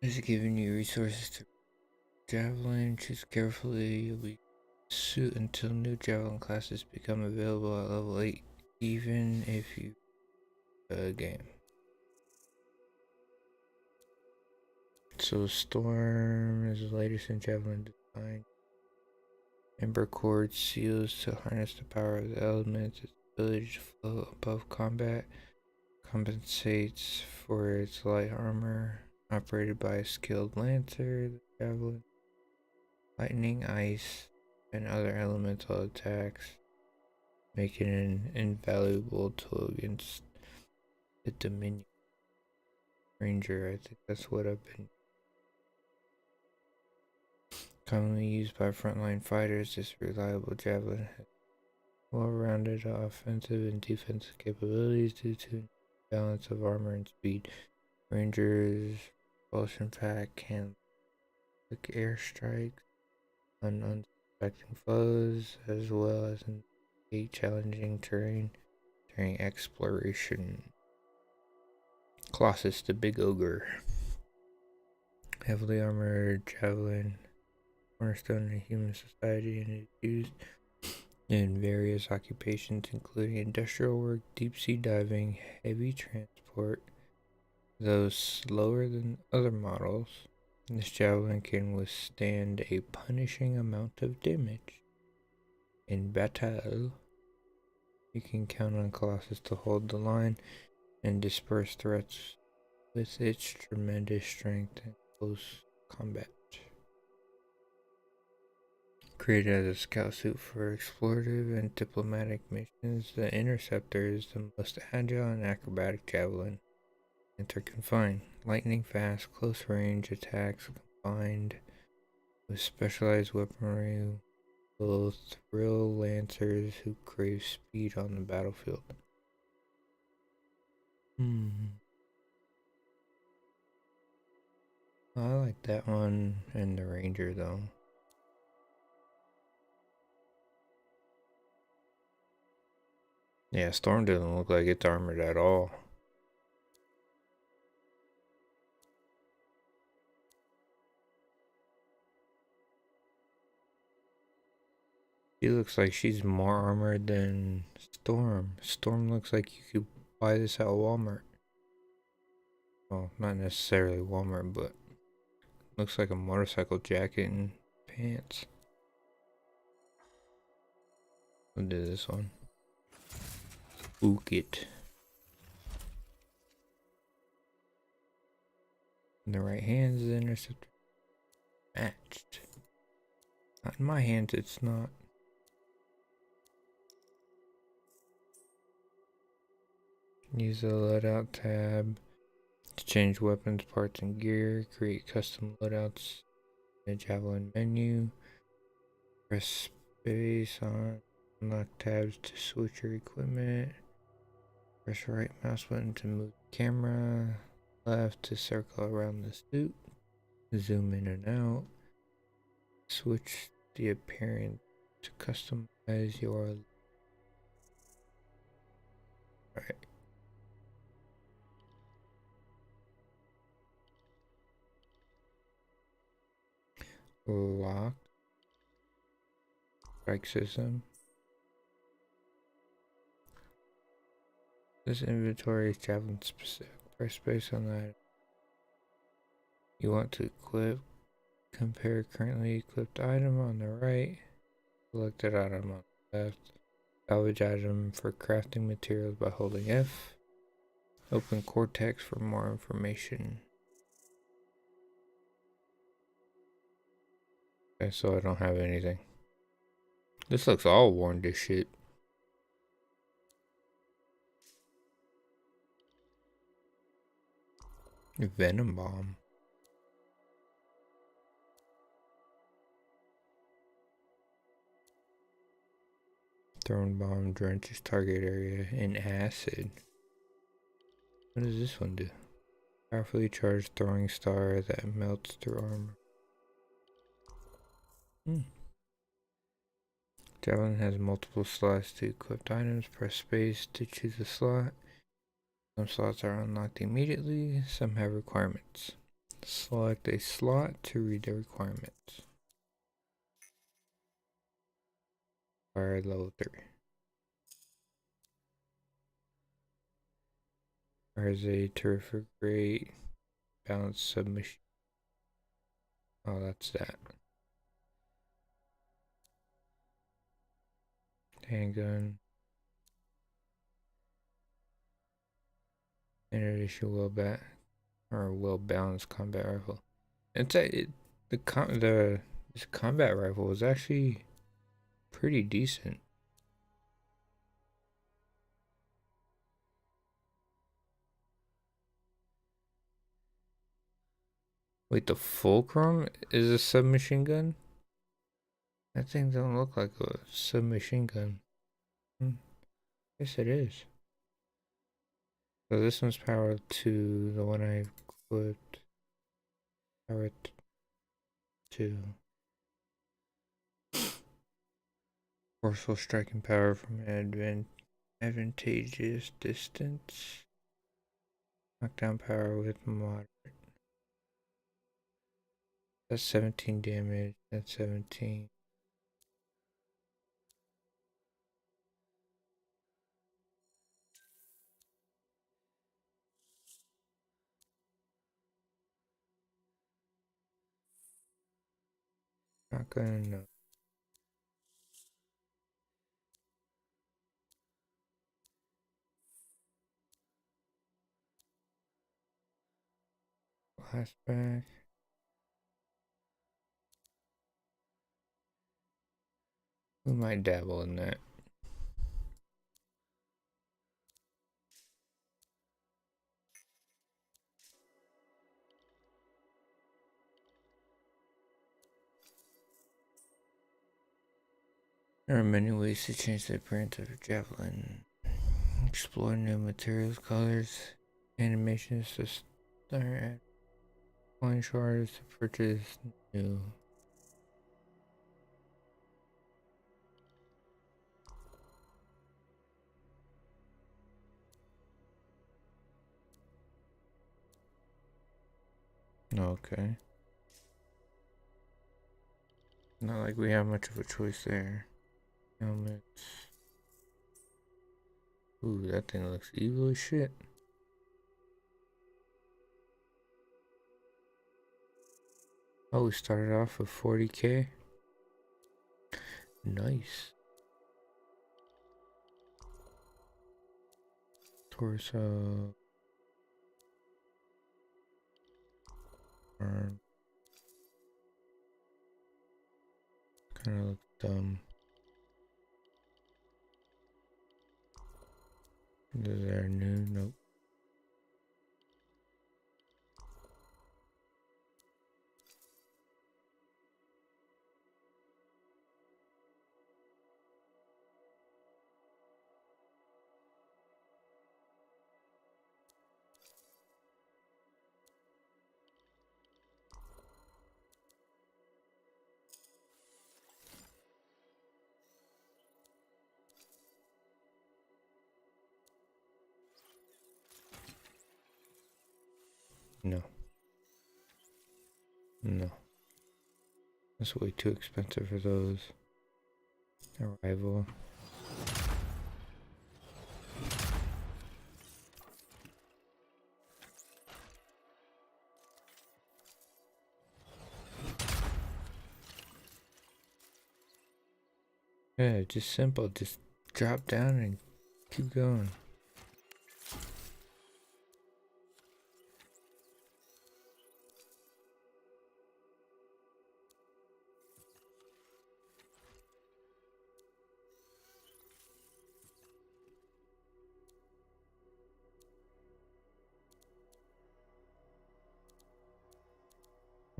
It's giving you resources to javelin. Choose carefully. You'll be suit until new javelin classes become available at level 8, even if you game. So Storm is the latest in javelin design. Ember cord seals to harness the power of the elements. Its ability to float above combat compensates for its light armor. Operated by a skilled lancer, the javelin, lightning, ice, and other elemental attacks, making it an invaluable tool against the Dominion Ranger. I think that's what I've been commonly used by frontline fighters. This reliable javelin has well-rounded offensive and defensive capabilities due to balance of armor and speed. Rangers Propulsion pack can quick airstrikes on unsuspecting foes, as well as in challenging terrain during exploration. Colossus, the Big Ogre. Heavily armored javelin, cornerstone in human society, and is used in various occupations, including industrial work, deep-sea diving, heavy transport. Though slower than other models, this javelin can withstand a punishing amount of damage. In battle, you can count on Colossus to hold the line and disperse threats with its tremendous strength in close combat. Created as a scout suit for explorative and diplomatic missions, the Interceptor is the most agile and acrobatic javelin. Interconfined, lightning fast, close range attacks combined with specialized weaponry will thrill lancers who crave speed on the battlefield. I like that one and the Ranger though. Yeah, Storm doesn't look like it's armored at all. She looks like she's more armored than Storm. Storm looks like you could buy this at Walmart. Well, not necessarily Walmart, but looks like a motorcycle jacket and pants. We'll do this one. Spook it. In the right hands, the Interceptor matched. Not in my hands, it's not. Use the loadout tab to to change weapons, parts, and gear. Create custom loadouts in the Javelin menu. Press space on unlock tabs to switch your equipment. Press right mouse button to move the camera. Left to circle around the suit. Zoom in and out. Switch the appearance to customize your. Alright. Lock. Strike system. This inventory is Javelin specific. Press space on that. You want to equip. Compare currently equipped item on the right. Selected item on the left. Salvage item for crafting materials by holding F. Open Cortex for more information. Okay, so I don't have anything. This looks all worn to shit. Venom bomb. Throwing bomb drenches target area in acid. What does this one do? Powerfully charged throwing star that melts through armor. Javelin has multiple slots to equip items. Press space to choose a slot. Some slots are unlocked immediately. Some have requirements. Select a slot to read the requirements. Fire level 3. There's a terrific great balanced submachine. Oh, that's that. Handgun. Standard issue well balanced combat rifle. This combat rifle was actually pretty decent. Wait, the Fulcrum is a submachine gun? That thing don't look like a submachine gun. Yes, it is. So this one's powered to the one I equipped. Powered to. Forceful striking power from advantageous distance. Knockdown power with moderate. That's 17 damage. That's 17. Not gonna know. Flashback. We might dabble in that. There are many ways to change the appearance of a javelin. Explore new materials, colors, animations to start at coin shards to purchase new. Okay. Not like we have much of a choice there. Helmets. Ooh, that thing looks evil as shit. Oh, we started off with 40k. Nice. Torso. Arm. Kind of look dumb. Is there new? Nope. No. No. That's way too expensive for those. Arrival. Yeah, just simple. Just drop down and keep going.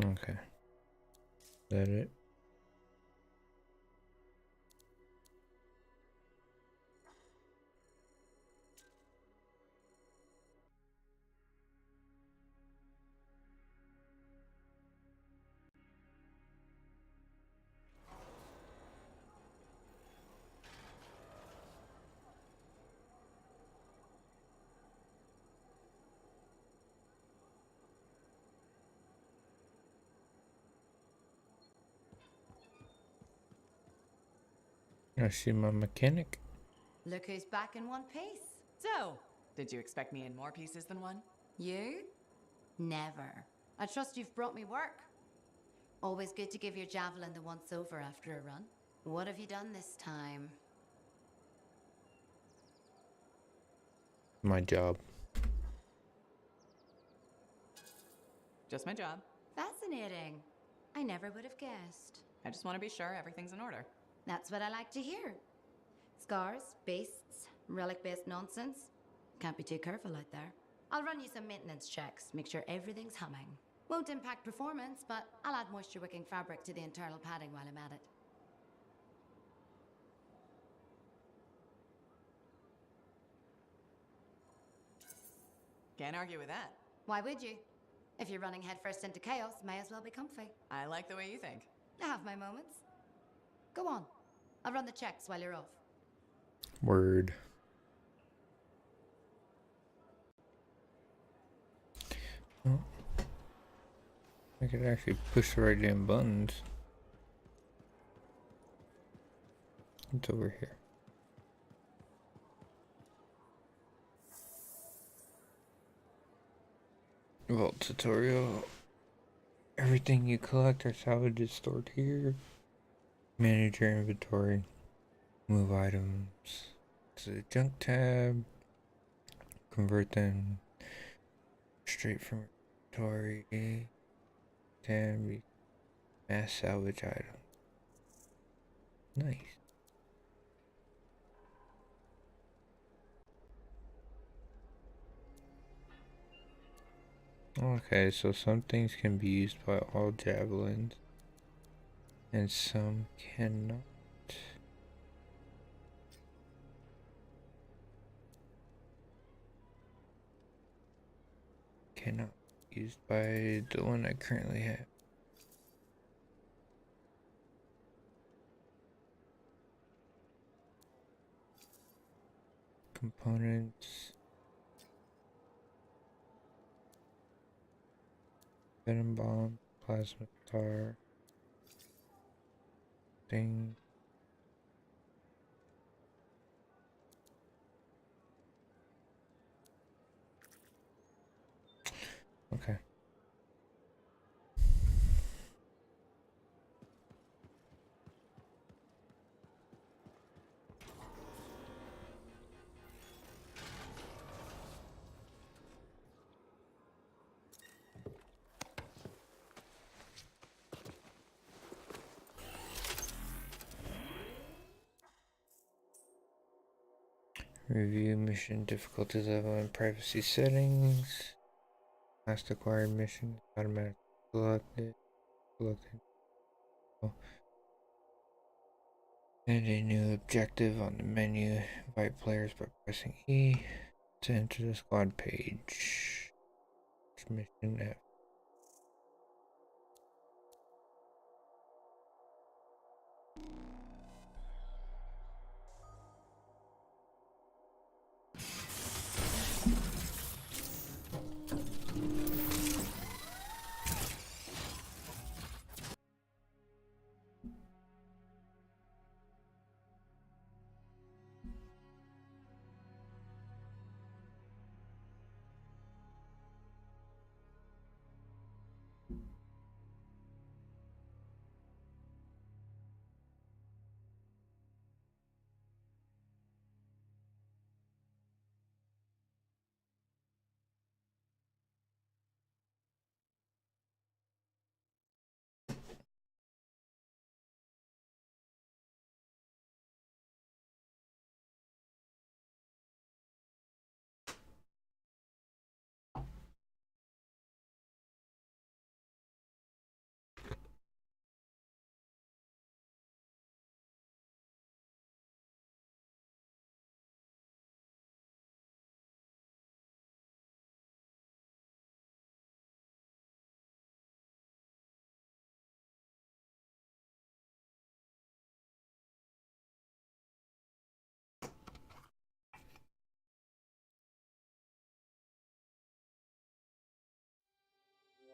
Okay. Is that it? I see my mechanic. Look who's back in one piece. So, did you expect me in more pieces than one? You? Never. I trust you've brought me work. Always good to give your javelin the once over after a run. What have you done this time? My job. Just my job. Fascinating. I never would have guessed. I just want to be sure everything's in order. That's what I like to hear. Scars, beasts, relic-based nonsense. Can't be too careful out there. I'll run you some maintenance checks, make sure everything's humming. Won't impact performance, but I'll add moisture-wicking fabric to the internal padding while I'm at it. Can't argue with that. Why would you? If you're running headfirst into chaos, may as well be comfy. I like the way you think. I have my moments. Go on. I'll run the checks while you're off. Word. Oh. I could actually push the right damn buttons. It's over here. Vault tutorial. Everything you collect or salvage is stored here. Manage your inventory. Move items to the junk tab. Convert them straight from inventory. Tab. Mass salvage item. Nice. Okay, so some things can be used by all javelins, and some cannot. Cannot be used by the one I currently have. Components. Venom bomb, plasma star, thing. Okay. Review mission difficulty level and privacy settings. Last acquired mission automatically selected. And a new objective on the menu. Invite players by pressing E to enter the squad page. Mission F.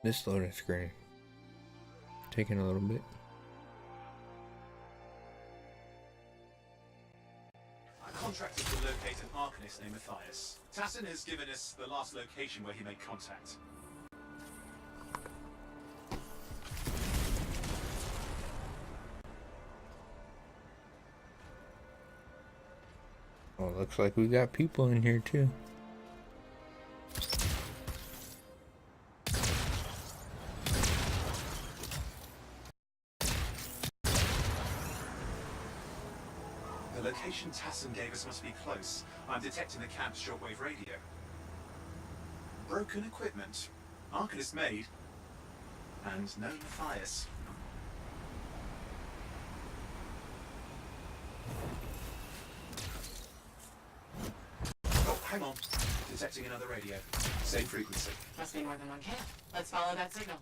This loading screen taking a little bit. I contracted to locate an Arcanist named Matthias. Tassin has given us the last location where he made contact. Well, looks like we got people in here too. The location Tassin gave us must be close. I'm detecting the camp's shortwave radio. Broken equipment. Arcanist made. And no Matthias. Oh, hang on. Detecting another radio. Same frequency. Must be more than one camp. Let's follow that signal.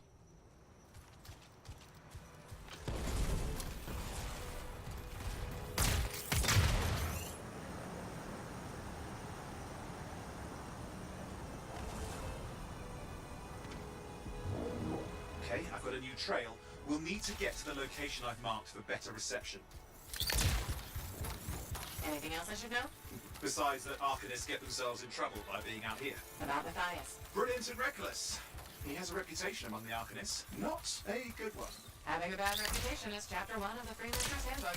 Okay, I've got a new trail. We'll need to get to the location I've marked for better reception. Anything else I should know? Besides that Arcanists get themselves in trouble by being out here. About Matthias. Brilliant and reckless. He has a reputation among the Arcanists. Not a good one. Having a bad reputation is chapter 1 of the Freelancer's Handbook.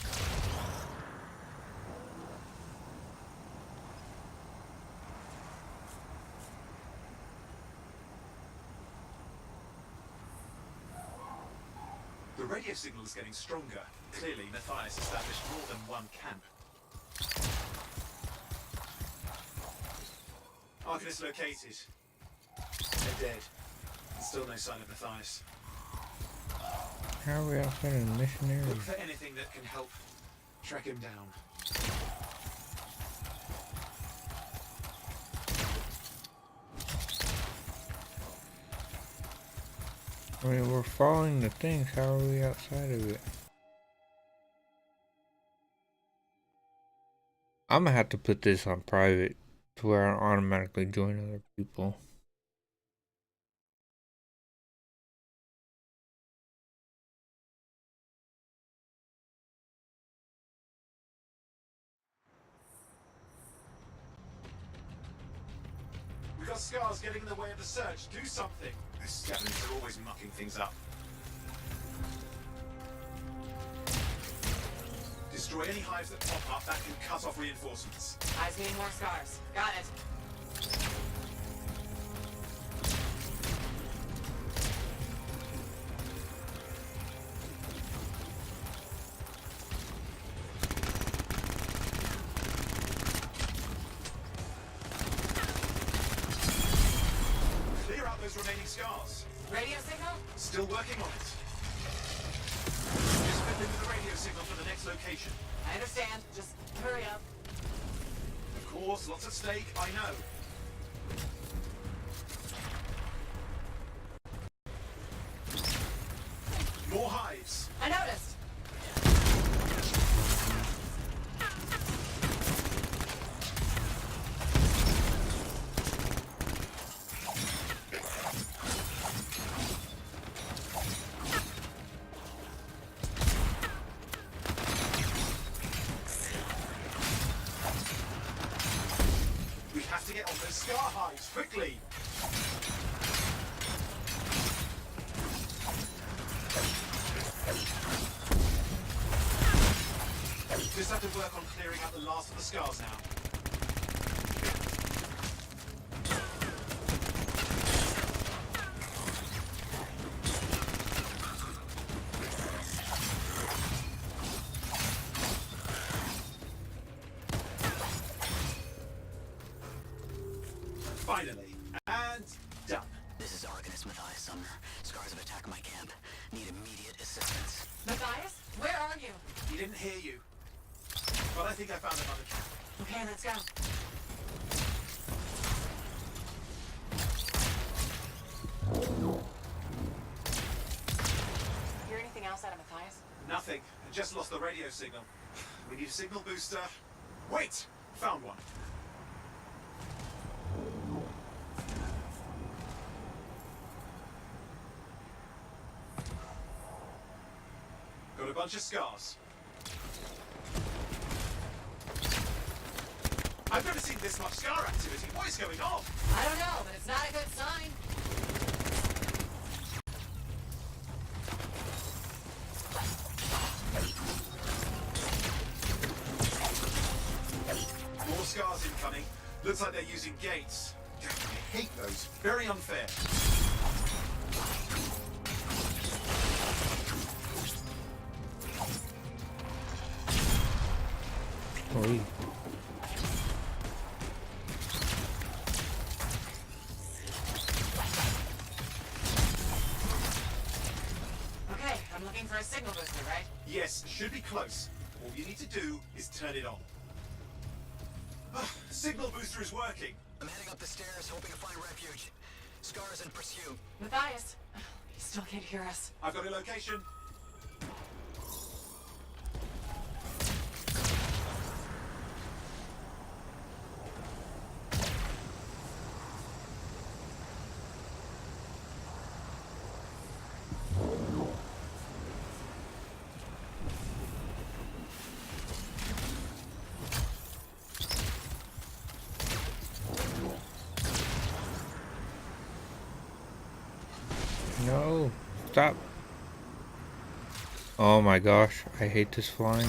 The radio signal is getting stronger. Clearly, Matthias established more than one camp. Arcanist located. They're dead. Still no sign of Matthias. How are we outside of the mission area? Look for anything that can help track him down. I mean, we're following the things. How are we outside of it? I'm gonna have to put this on private to where I automatically join other people. We've got scars getting in the way of the search. Do something. The scavengers are always mucking things up. Destroy any hives that pop up. That can cut off reinforcements. Eyes mean more scars. Got it. Clear out those remaining scars. Radio signal? Still working on it. Just fit into the radio signal for the next location. I understand. Just hurry up. Of course, lots at stake, I know. More hives. I noticed. We have to get on those scar hives quickly. Just have to work on clearing out the last of the scars now. Finally. And done. This is Arcanist Matthias Sumner. Scars have attacked my camp. Need immediate assistance. Matthias? Where are you? He didn't hear you. But I think I found another camp. Okay, let's go. Hear anything else out of Matthias? Nothing. I just lost the radio signal. We need a signal booster. Wait! Found one. bunch of scars. I've never seen this much scar activity. What is going on? I don't know, but it's not a good sign. More scars incoming. Looks like they're using gates. I hate those. Very unfair. Oi. Okay, I'm looking for a signal booster, right? Yes, should be close. All you need to do is turn it on. Signal booster is working. I'm heading up the stairs, hoping to find refuge. Scars in pursuit. Matthias, he still can't hear us. I've got a location. No, stop. Oh my gosh, I hate this flying.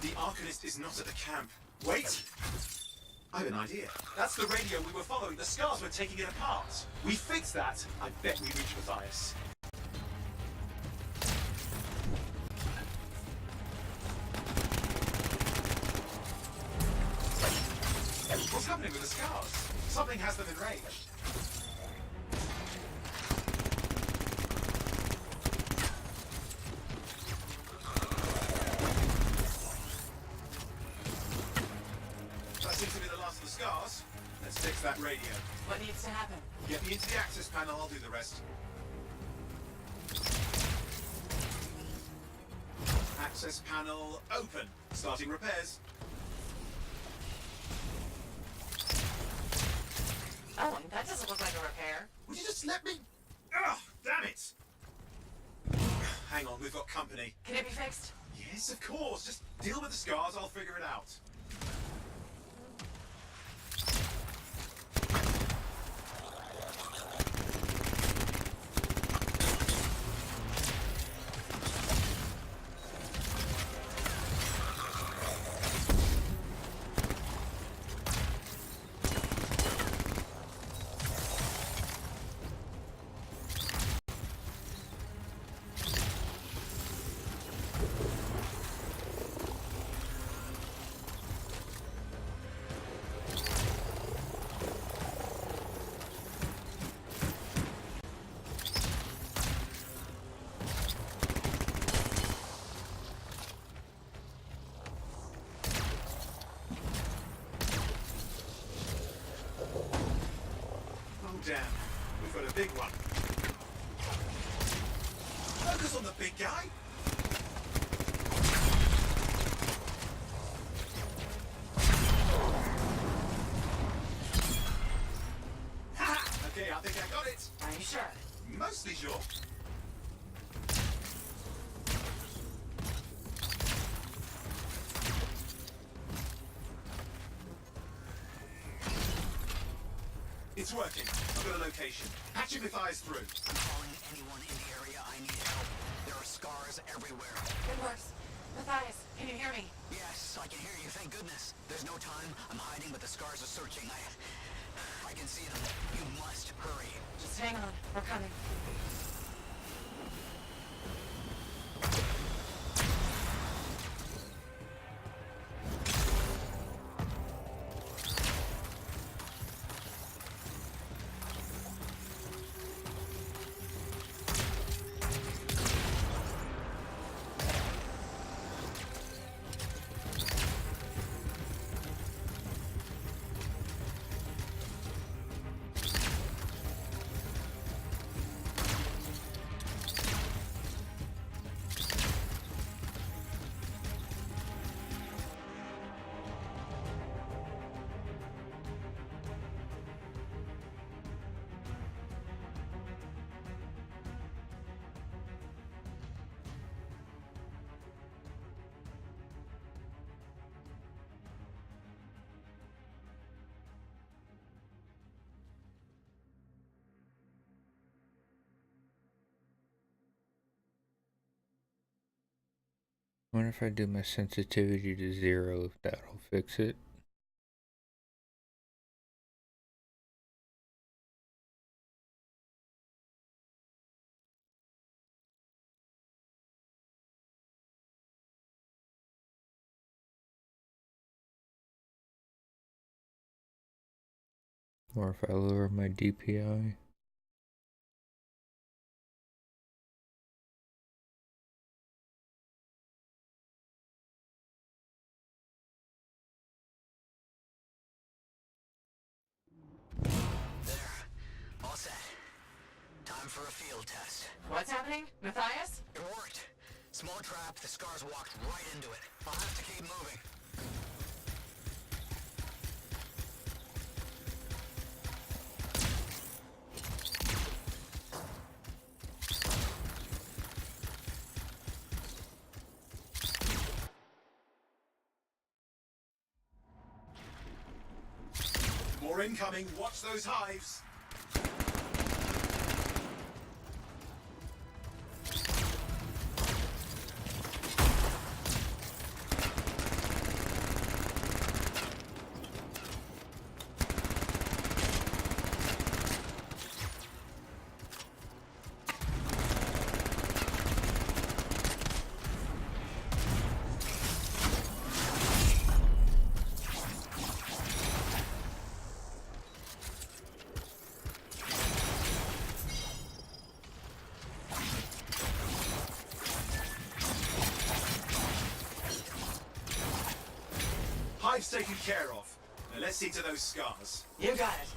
The Arcanist is not at the camp. Wait! I have an idea. That's the radio we were following. The scars were taking it apart. We fixed that. I bet we reach Matthias. What's happening with the scars? Something has them enraged. That seems to be the last of the scars. Let's fix that radio. What needs to happen? Get me into the access panel, I'll do the rest. Access panel open. Starting repairs. Oh, that doesn't look like a repair. Would you just let me? Ugh, damn it! Hang on, we've got company. Can it be fixed? Yes, of course. Just deal with the scars, I'll figure it out. Damn, we've got a big one. Focus on the big guy. Ha! Okay, I think I got it. Are you sure? Mostly sure. It's working. I've got a location. Patching Matthias through. I'm calling anyone in the area. I need help. There are scars everywhere. It works. Matthias, can you hear me? Yes, I can hear you. Thank goodness. There's no time. I'm hiding, but the scars are searching. I can see them. You must hurry. Just hang on. We're coming. Wonder if I do my sensitivity to 0, if that'll fix it. Or if I lower my DPI. All set. Time for a field test. What's happening? Matthias? It worked. Small trap, the scars walked right into it. I'll have to keep moving. More incoming. Watch those hives. Hive's taken care of. Now let's see to those scars. You got it.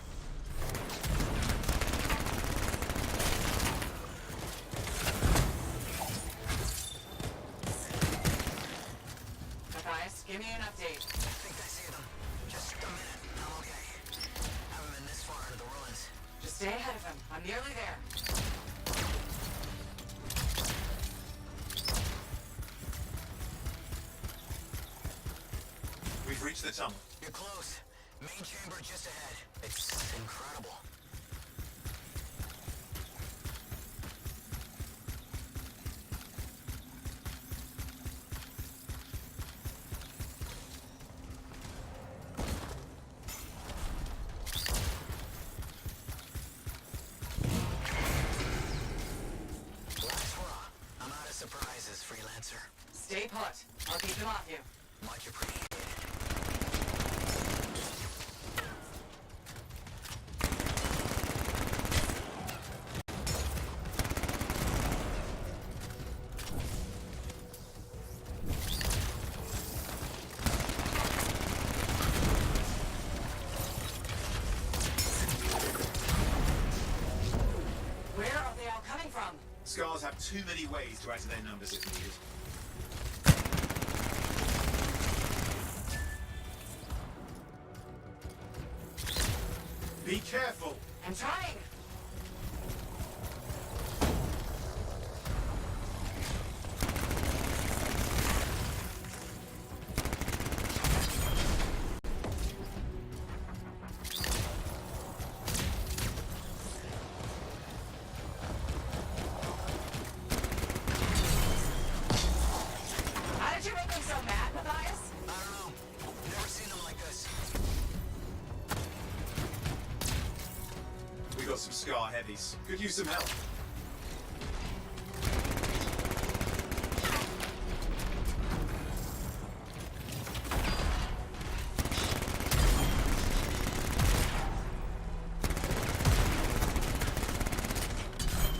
Matthias, give me an update. I think I see them. Just a minute. I'm okay. Haven't been this far into the ruins. Just stay ahead of him. I'm nearly there. We've reached the tunnel. You're close. Main chamber just ahead. It's incredible. Last hurrah. I'm out of surprises, freelancer. Stay put. I'll keep them off you. Much appreciated. Where are they all coming from? Scars have too many ways to add to their numbers if needed. Be careful! I'm trying. How did you make them so mad, Matthias? I don't know. Never seen them like this. We got some scar heavies. Could use some help.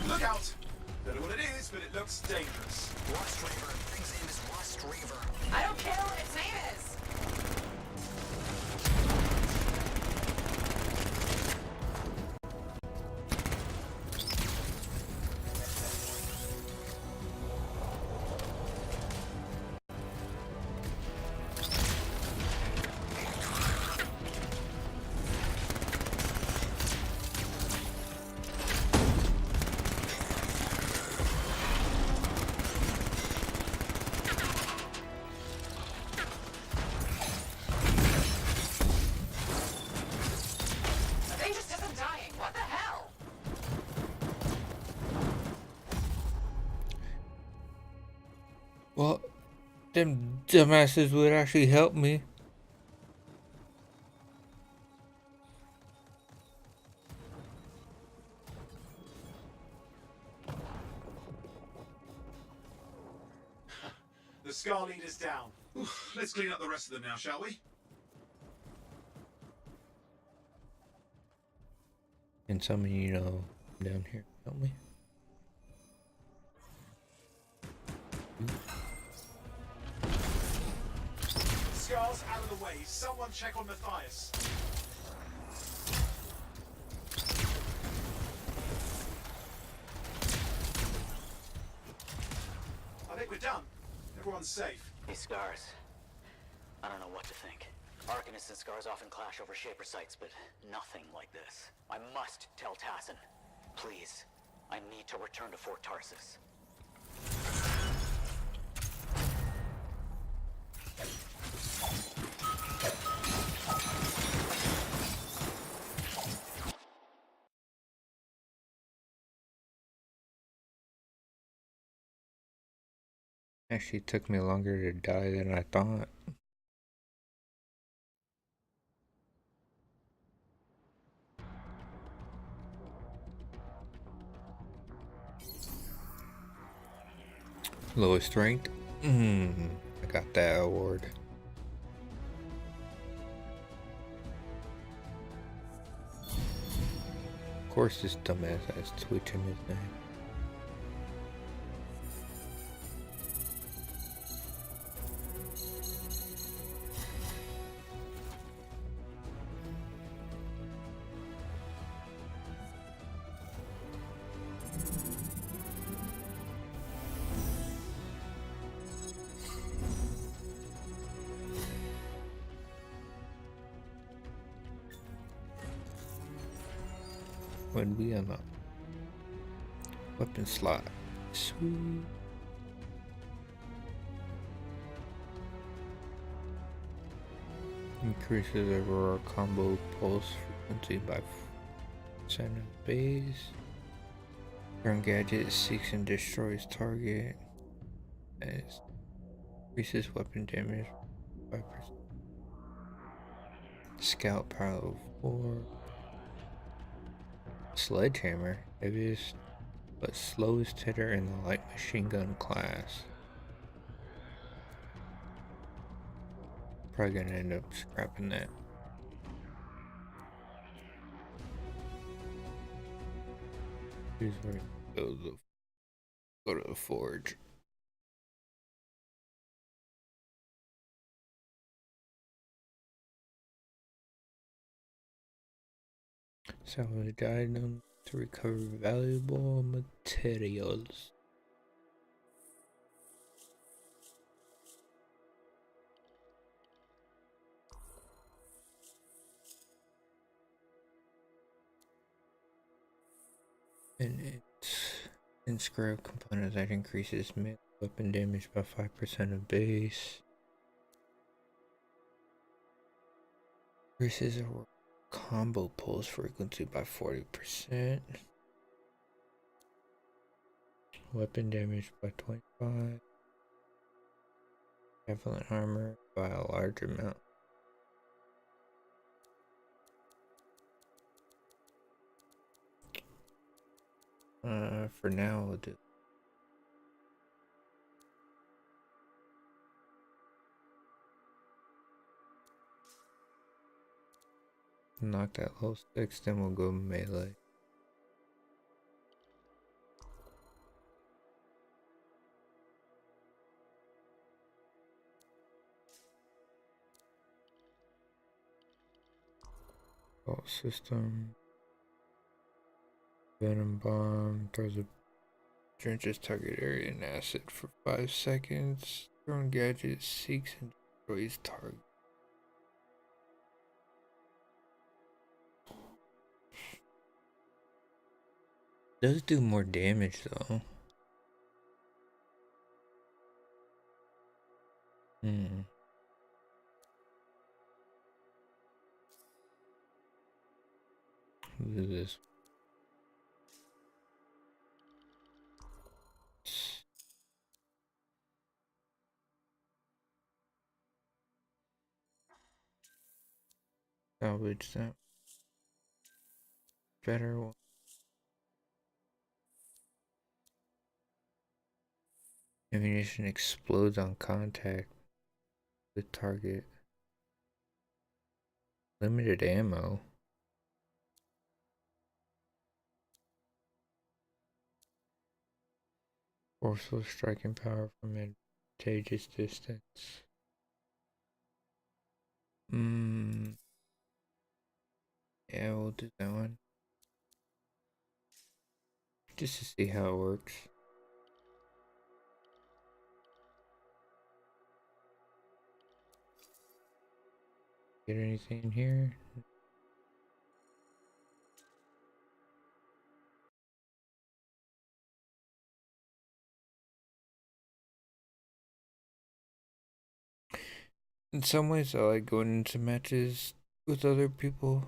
Look out! Don't know what it is, but it looks dangerous. Rust Reaver. Thing's name is Rust Reaver. I don't care what its name is. The thing just isn't dying. What the hell? Well, them dumbasses would actually help me. The Scar leader's down. Let's clean up the rest of them now, shall we? And some of you know down here, help me. Scar's out of the way. Someone check on Matthias. I think we're done. Everyone's safe. Hey, Scars. I don't know what to think. Arcanists and Scars often clash over Shaper sites, but nothing like this. I must tell Tassin. Please. I need to return to Fort Tarsus. Actually took me longer to die than I thought. Lowest ranked? I got that award. Of course this dumbass has Twitch in his name. When we unlock weapon slot, sweet. Increases overall combo pulse frequency by 7 base. Turn gadget seeks and destroys target. Increases weapon damage by 5%. Scout power level 4. Sledgehammer, heaviest but slowest hitter in the light machine gun class. Probably gonna end up scrapping that. Here's where it goes. Go to the forge. Salvage item to recover valuable materials. And it's inscribed component that increases melee weapon damage by 5% of base. Increases a combo pulse frequency by 40%. Weapon damage by 25. Javelin armor by a large amount. For now we'll do. Knock that low sticks, then we'll go melee. Vault system. Venom bomb throws a drenches target area in acid for 5 seconds. Thrown gadget seeks and destroys target. Does do more damage though. Do this. salvage that. Better one. Ammunition explodes on contact with target. Limited ammo. Forceful striking power from advantageous distance. Yeah, we'll do that one. Just to see how it works. Get anything in here? In some ways, I like going into matches with other people.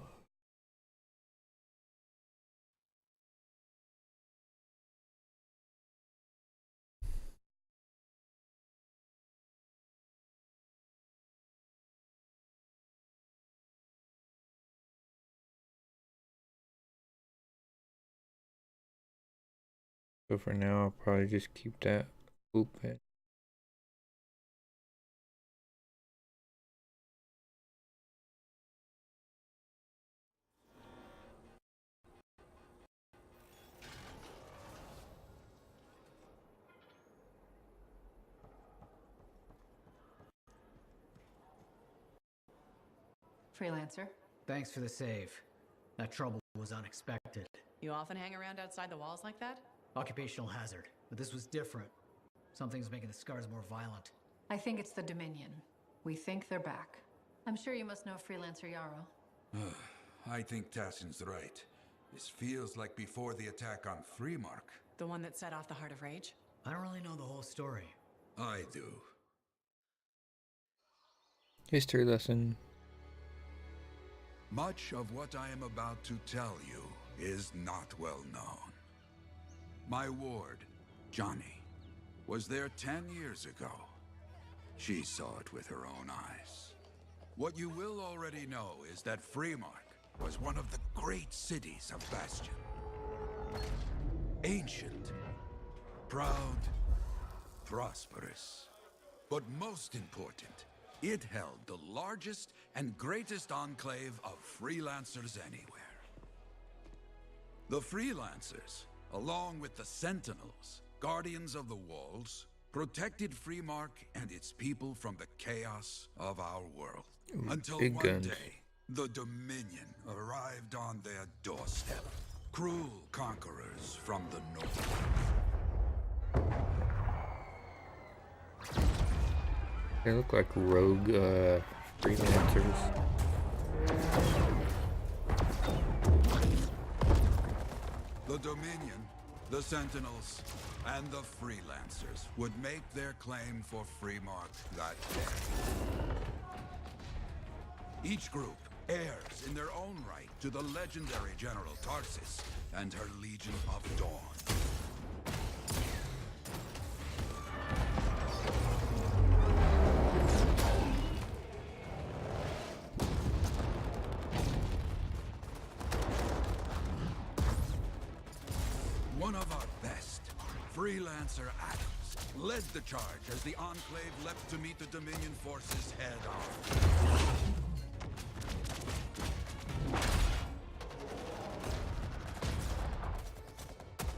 So for now, I'll probably just keep that open. Freelancer. Thanks for the save. That trouble was unexpected. You often hang around outside the walls like that? Occupational hazard, but this was different. Something's making the scars more violent. I think it's the Dominion. We think they're back. I'm sure you must know Freelancer Yarrow. I think Tassin's right. This feels like before the attack on Freemark. The one that set off the Heart of Rage? I don't really know the whole story. I do. History lesson. Much of what I am about to tell you is not well known. My ward, Johnny, was there 10 years ago. She saw it with her own eyes. What you will already know is that Freemark was one of the great cities of Bastion. Ancient, proud, prosperous. But most important, it held the largest and greatest enclave of freelancers anywhere. The freelancers, along with the Sentinels, guardians of the walls, protected Freemark and its people from the chaos of our world. Until big one guns. day, the Dominion arrived on their doorstep. Cruel conquerors from the north. They look like rogue freelancers. The Dominion, the Sentinels, and the Freelancers would make their claim for Freemark that day. Each group heirs in their own right to the legendary General Tarsis and her Legion of Dawn. One of our best, Freelancer Adams, led the charge as the Enclave leapt to meet the Dominion forces head-on.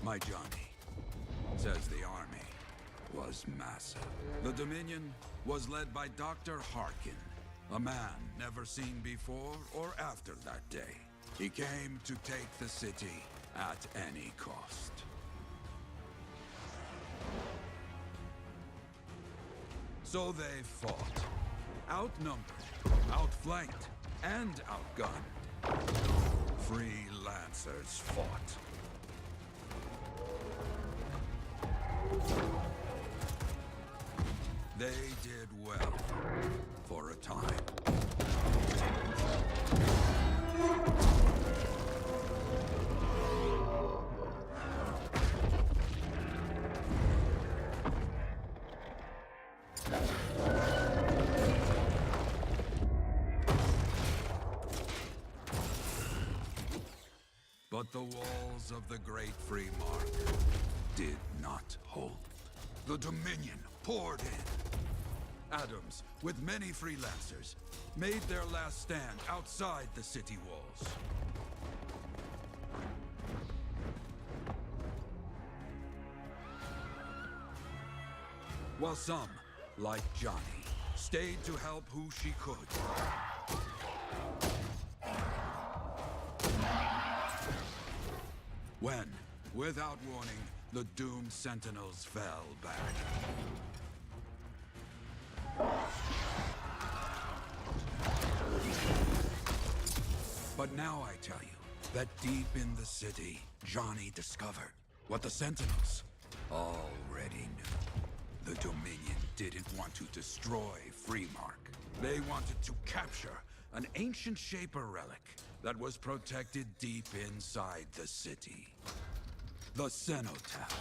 My Johnny says the army was massive. The Dominion was led by Dr. Harkin, a man never seen before or after that day. He came to take the city at any cost. So they fought. Outnumbered, outflanked, and outgunned. Freelancers fought. They did well, for a time. But the walls of the Great Free Mark did not hold. The Dominion poured in. Adams, with many freelancers, made their last stand outside the city walls. While some, like Johnny, stayed to help who she could. When, without warning, the doomed Sentinels fell back. But now I tell you that deep in the city, Johnny discovered what the Sentinels already knew. The Dominion didn't want to destroy Freemark. They wanted to capture an ancient Shaper relic that was protected deep inside the city. The Cenotaph.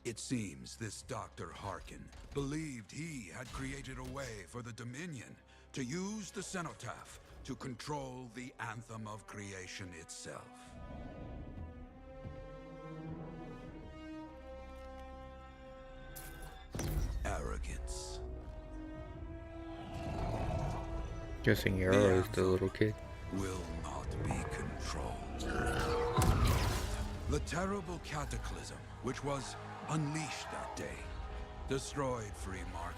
It seems this Dr. Harkin believed he had created a way for the Dominion to use the Cenotaph to control the Anthem of Creation itself. Arrogance. Guessing Yarrow is the little kid. Will not be controlled. The terrible cataclysm, which was unleashed that day, destroyed Freemark,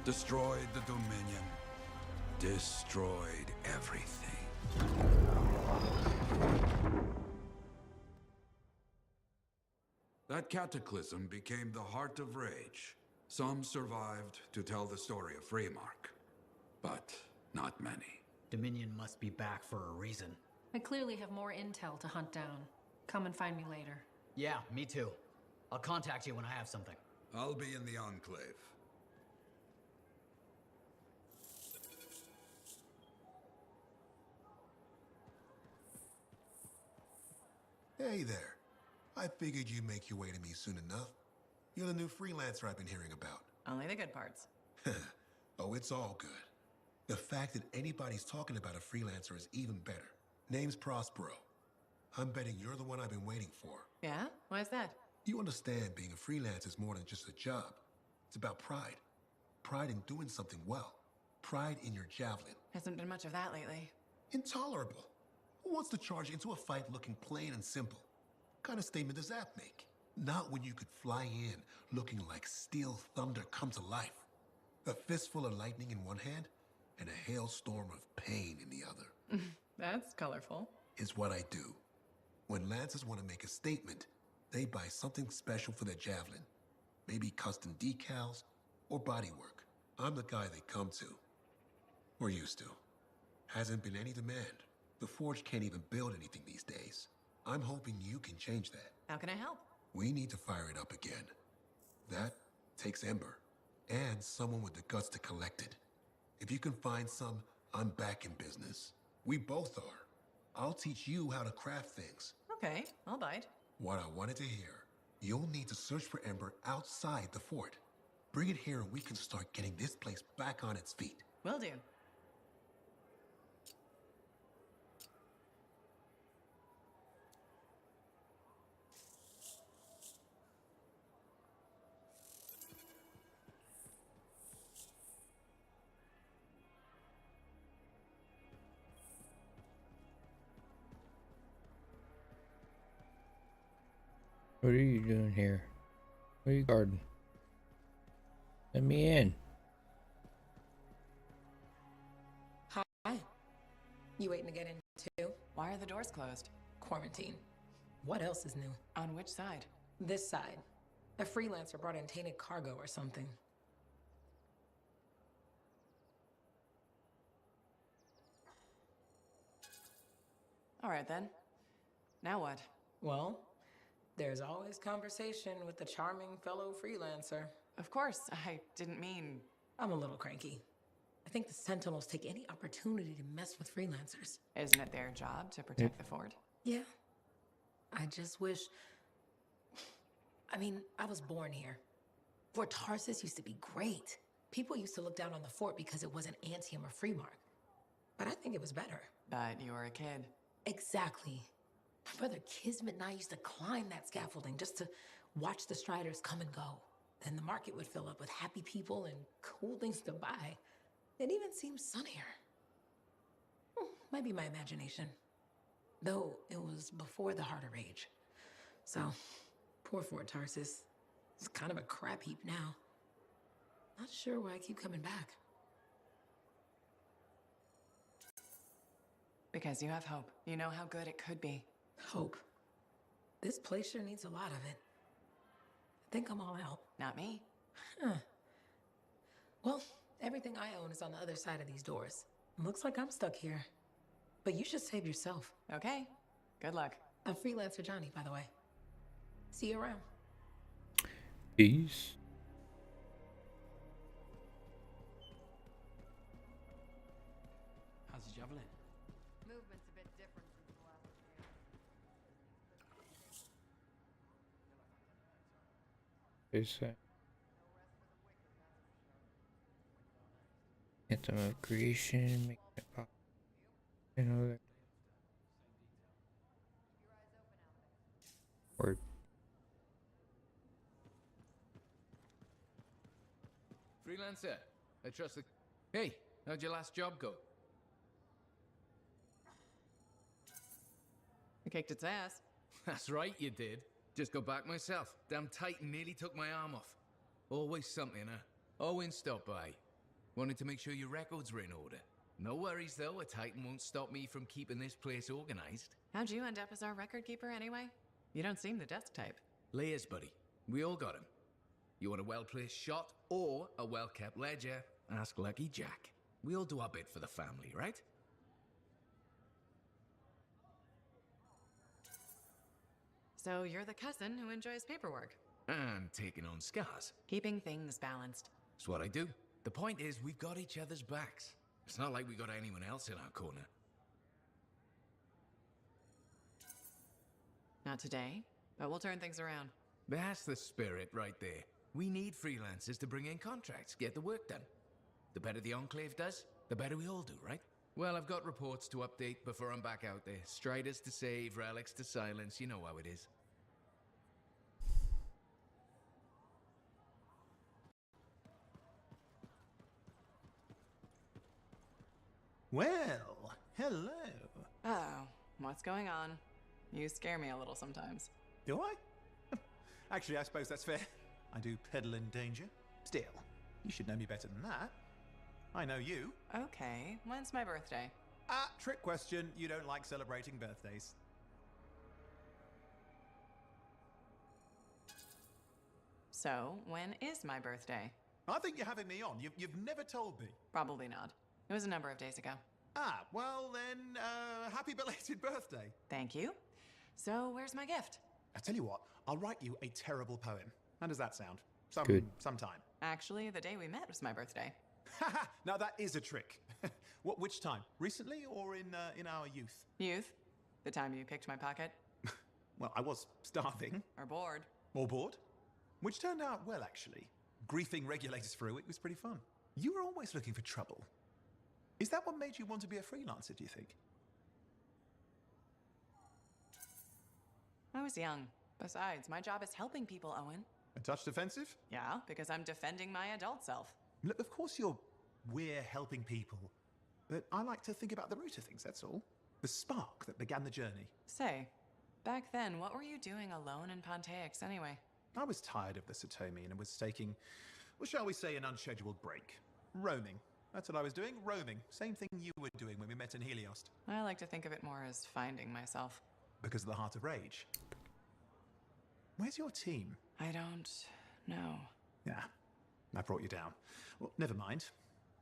destroyed the Dominion, destroyed everything. That cataclysm became the Heart of Rage. Some survived to tell the story of Freemark, but not many. Dominion must be back for a reason. I clearly have more intel to hunt down. Come and find me later. Yeah, me too. I'll contact you when I have something. I'll be in the Enclave. Hey there. I figured you'd make your way to me soon enough. You're the new freelancer I've been hearing about. Only the good parts. Oh, it's all good. The fact that anybody's talking about a freelancer is even better. Name's Prospero. I'm betting you're the one I've been waiting for. Yeah? Why's that? You understand being a freelancer is more than just a job. It's about pride. Pride in doing something well. Pride in your javelin. Hasn't been much of that lately. Intolerable. Who wants to charge into a fight looking plain and simple? What kind of statement does that make? Not when you could fly in looking like steel thunder come to life. A fistful of lightning in one hand and a hailstorm of pain in the other. That's colorful. Is what I do. When Lancers want to make a statement, they buy something special for their javelin. Maybe custom decals or bodywork. I'm the guy they come to. Or used to. Hasn't been any demand. The Forge can't even build anything these days. I'm hoping you can change that. How can I help? We need to fire it up again. That takes Ember. And someone with the guts to collect it. If you can find some, I'm back in business. We both are. I'll teach you how to craft things. Okay, I'll bite. What I wanted to hear. You'll need to search for Ember outside the fort. Bring it here and we can start getting this place back on its feet. Will do. What are you doing here? What are you guarding? Let me in. Hi. You waiting to get in too? Why are the doors closed? Quarantine. What else is new? On which side? This side. A freelancer brought in tainted cargo or something. All right then. Now what? Well, There's always conversation with the charming fellow freelancer. Of course, I didn't mean... I'm a little cranky. I think the Sentinels take any opportunity to mess with freelancers. Isn't it their job to protect the fort? Yeah. I just wish... I mean, I was born here. Fort Tarsis used to be great. People used to look down on the fort because it wasn't Antium or Freemark. But I think it was better. But you were a kid. Exactly. My brother Kismet and I used to climb that scaffolding just to watch the Striders come and go. Then the market would fill up with happy people and cool things to buy. It even seems sunnier. Might be my imagination. Though it was before the Heart of Rage. So, poor Fort Tarsis. It's kind of a crap heap now. Not sure why I keep coming back. Because you have hope. You know how good it could be. Hope. This place sure needs a lot of it. I think I'm all out. Not me. Huh. Well, everything I own is on the other side of these doors. Looks like I'm stuck here. But you should save yourself. Okay. Good luck. I'm Freelancer Johnny, by the way. See you around. Peace. How's the javelin? Movement's a bit different since the last It's anthem of creation, make it pop. You know that. Word. Freelancer, I trust the... Hey, how'd your last job go? You kicked its ass. That's right, you did. Just got back myself. Damn Titan nearly took my arm off. Always something, huh? Owen stopped by. Wanted to make sure your records were in order. No worries, though. A Titan won't stop me from keeping this place organized. How'd you end up as our record keeper anyway? You don't seem the desk type. Layers, buddy. We all got him. You want a well-placed shot or a well-kept ledger? Ask Lucky Jack. We all do our bit for the family, right? So you're the cousin who enjoys paperwork. And taking on scars. Keeping things balanced. That's what I do. The point is, we've got each other's backs. It's not like we got anyone else in our corner. Not today, but we'll turn things around. That's the spirit right there. We need freelancers to bring in contracts, get the work done. The better the Enclave does, the better we all do, right? Well, I've got reports to update before I'm back out there. Striders to save, relics to silence, you know how it is. Well, hello. Oh, what's going on? You scare me a little sometimes. Do I? Actually, I suppose that's fair. I do peddle in danger. Still, you should know me better than that. I know you. Okay, when's my birthday? Trick question. You don't like celebrating birthdays. So, when is my birthday? I think you're having me on. You've never told me. Probably not. It was a number of days ago. Well then, happy belated birthday. Thank you. So, where's my gift? I tell you what, I'll write you a terrible poem. How does that sound? Sometime. Actually, the day we met was my birthday. Haha, now that is a trick. Which time? Recently or in our youth? Youth? The time you picked my pocket? Well, I was starving. Or bored. Or bored? Which turned out well, actually. Griefing regulators for a week was pretty fun. You were always looking for trouble. Is that what made you want to be a freelancer, do you think? I was young. Besides, my job is helping people, Owen. A touch defensive? Yeah, because I'm defending my adult self. Look, of course we're helping people. But I like to think about the root of things, that's all. The spark that began the journey. Say, back then, what were you doing alone in Pontaix anyway? I was tired of the Satomi and was taking, well, shall we say, an unscheduled break. Roaming. That's what I was doing, roaming. Same thing you were doing when we met in Heliost. I like to think of it more as finding myself. Because of the Heart of Rage. Where's your team? I don't know. Yeah, I brought you down. Well, never mind.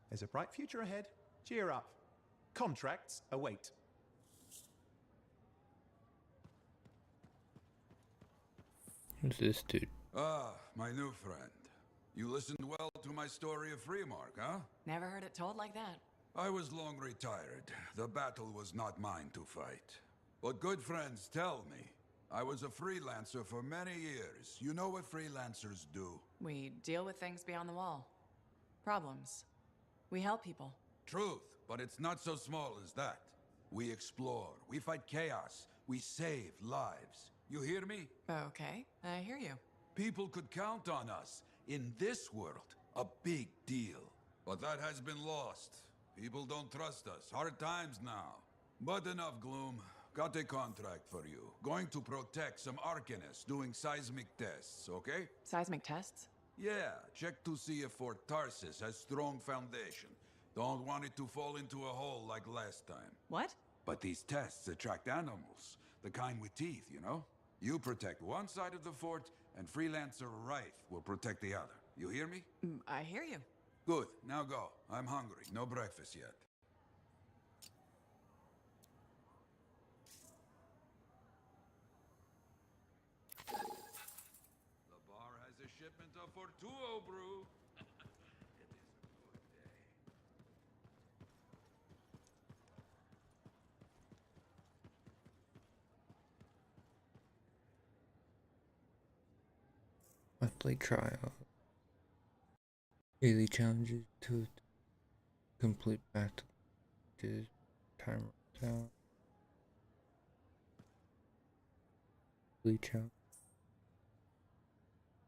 There's a bright future ahead. Cheer up. Contracts await. Who's this dude? Ah, my new friend. You listened well to my story of Freemark, huh? Never heard it told like that. I was long retired. The battle was not mine to fight. But good friends tell me. I was a freelancer for many years. You know what freelancers do? We deal with things beyond the wall. Problems. We help people. Truth, but it's not so small as that. We explore, we fight chaos, we save lives. You hear me? Okay, I hear you. People could count on us. In this world, a big deal. But that has been lost. People don't trust us. Hard times now. But enough gloom. Got a contract for you. Going to protect some Arcanists doing seismic tests, okay? Seismic tests? Yeah, check to see if Fort Tarsis has strong foundation. Don't want it to fall into a hole like last time. What? But these tests attract animals. The kind with teeth, you know? You protect one side of the fort, and Freelancer Wraith will protect the other. You hear me? I hear you. Good, now go. I'm hungry. No breakfast yet. The bar has a shipment of Fortuo brew. It is a good day. Monthly trial. Daily challenges to complete battle. Time runs out. Daily challenge.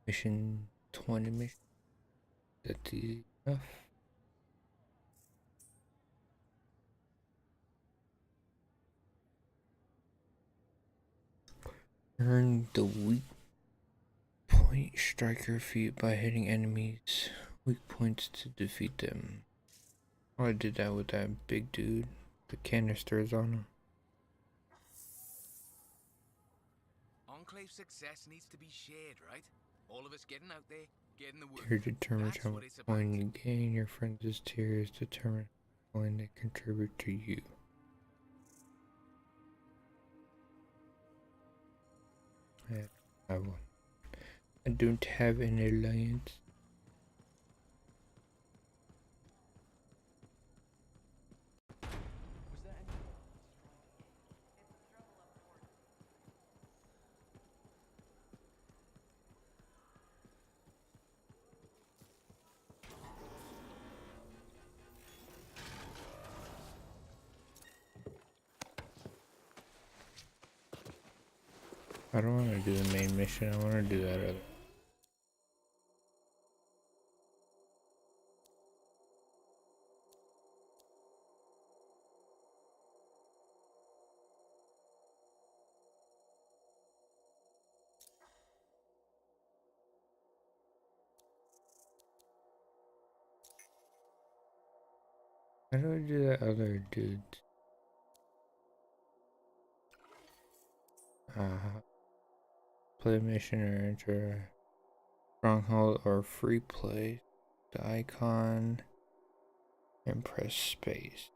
Mission 20 mission. That's easy enough. Earn the weak point striker feat by hitting enemies weak points to defeat them. Oh, I did that with that big dude. The canisters on him. Enclave success needs to be shared, right? All of us getting out there, getting the work. Here determines That's how what much it's about. coin you gain. Your friends' tiers determine how much coin they contribute to you. I have one. I don't have an alliance. I don't want to do the main mission. I want to do that other. How do I do that other dude? Play mission or enter stronghold or free play. The icon and press space.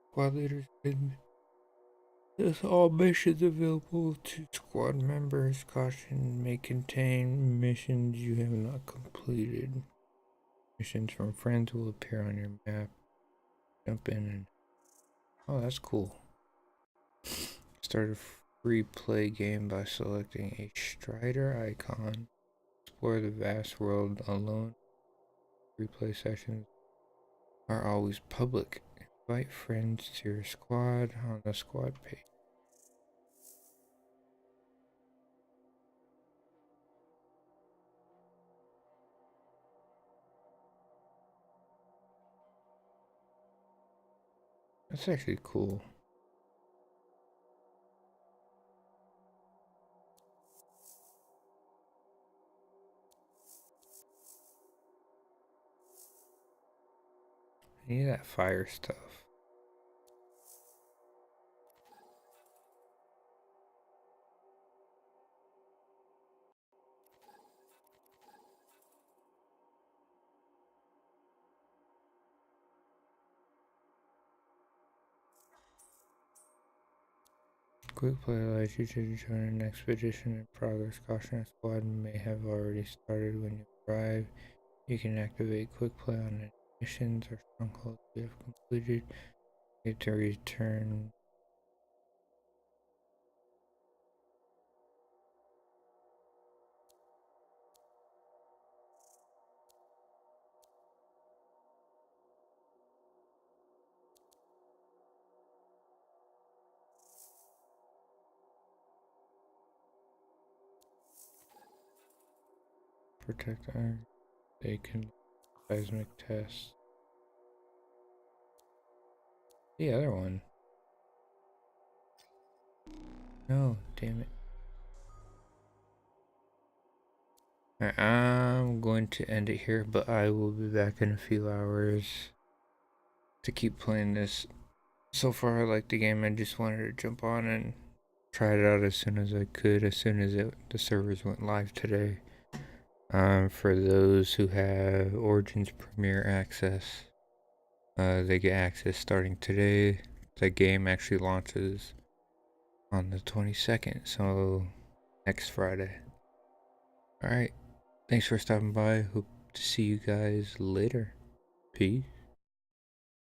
Squad leaders can list all missions available to squad members. Caution may contain missions you have not completed. Missions from friends will appear on your map. Jump in and oh, that's cool. Start a free play game by selecting a Strider icon. Explore the vast world alone. Replay sessions are always public. Invite friends to your squad on the squad page. That's actually cool. I need that fire stuff. quick play allows you to join an expedition in progress. Caution, a squad may have already started when you arrive. You can activate quick play on any missions or strongholds you have completed. You have to return. Protect iron. They can seismic test. The other one. No, damn it. Alright, I'm going to end it here, but I will be back in a few hours to keep playing this. So far, I like the game. I just wanted to jump on and try it out as soon as I could, as soon as the servers went live today. For those who have Origins Premier access, they get access starting today. The game actually launches on the 22nd, so next Friday. Alright, thanks for stopping by. Hope to see you guys later. Peace.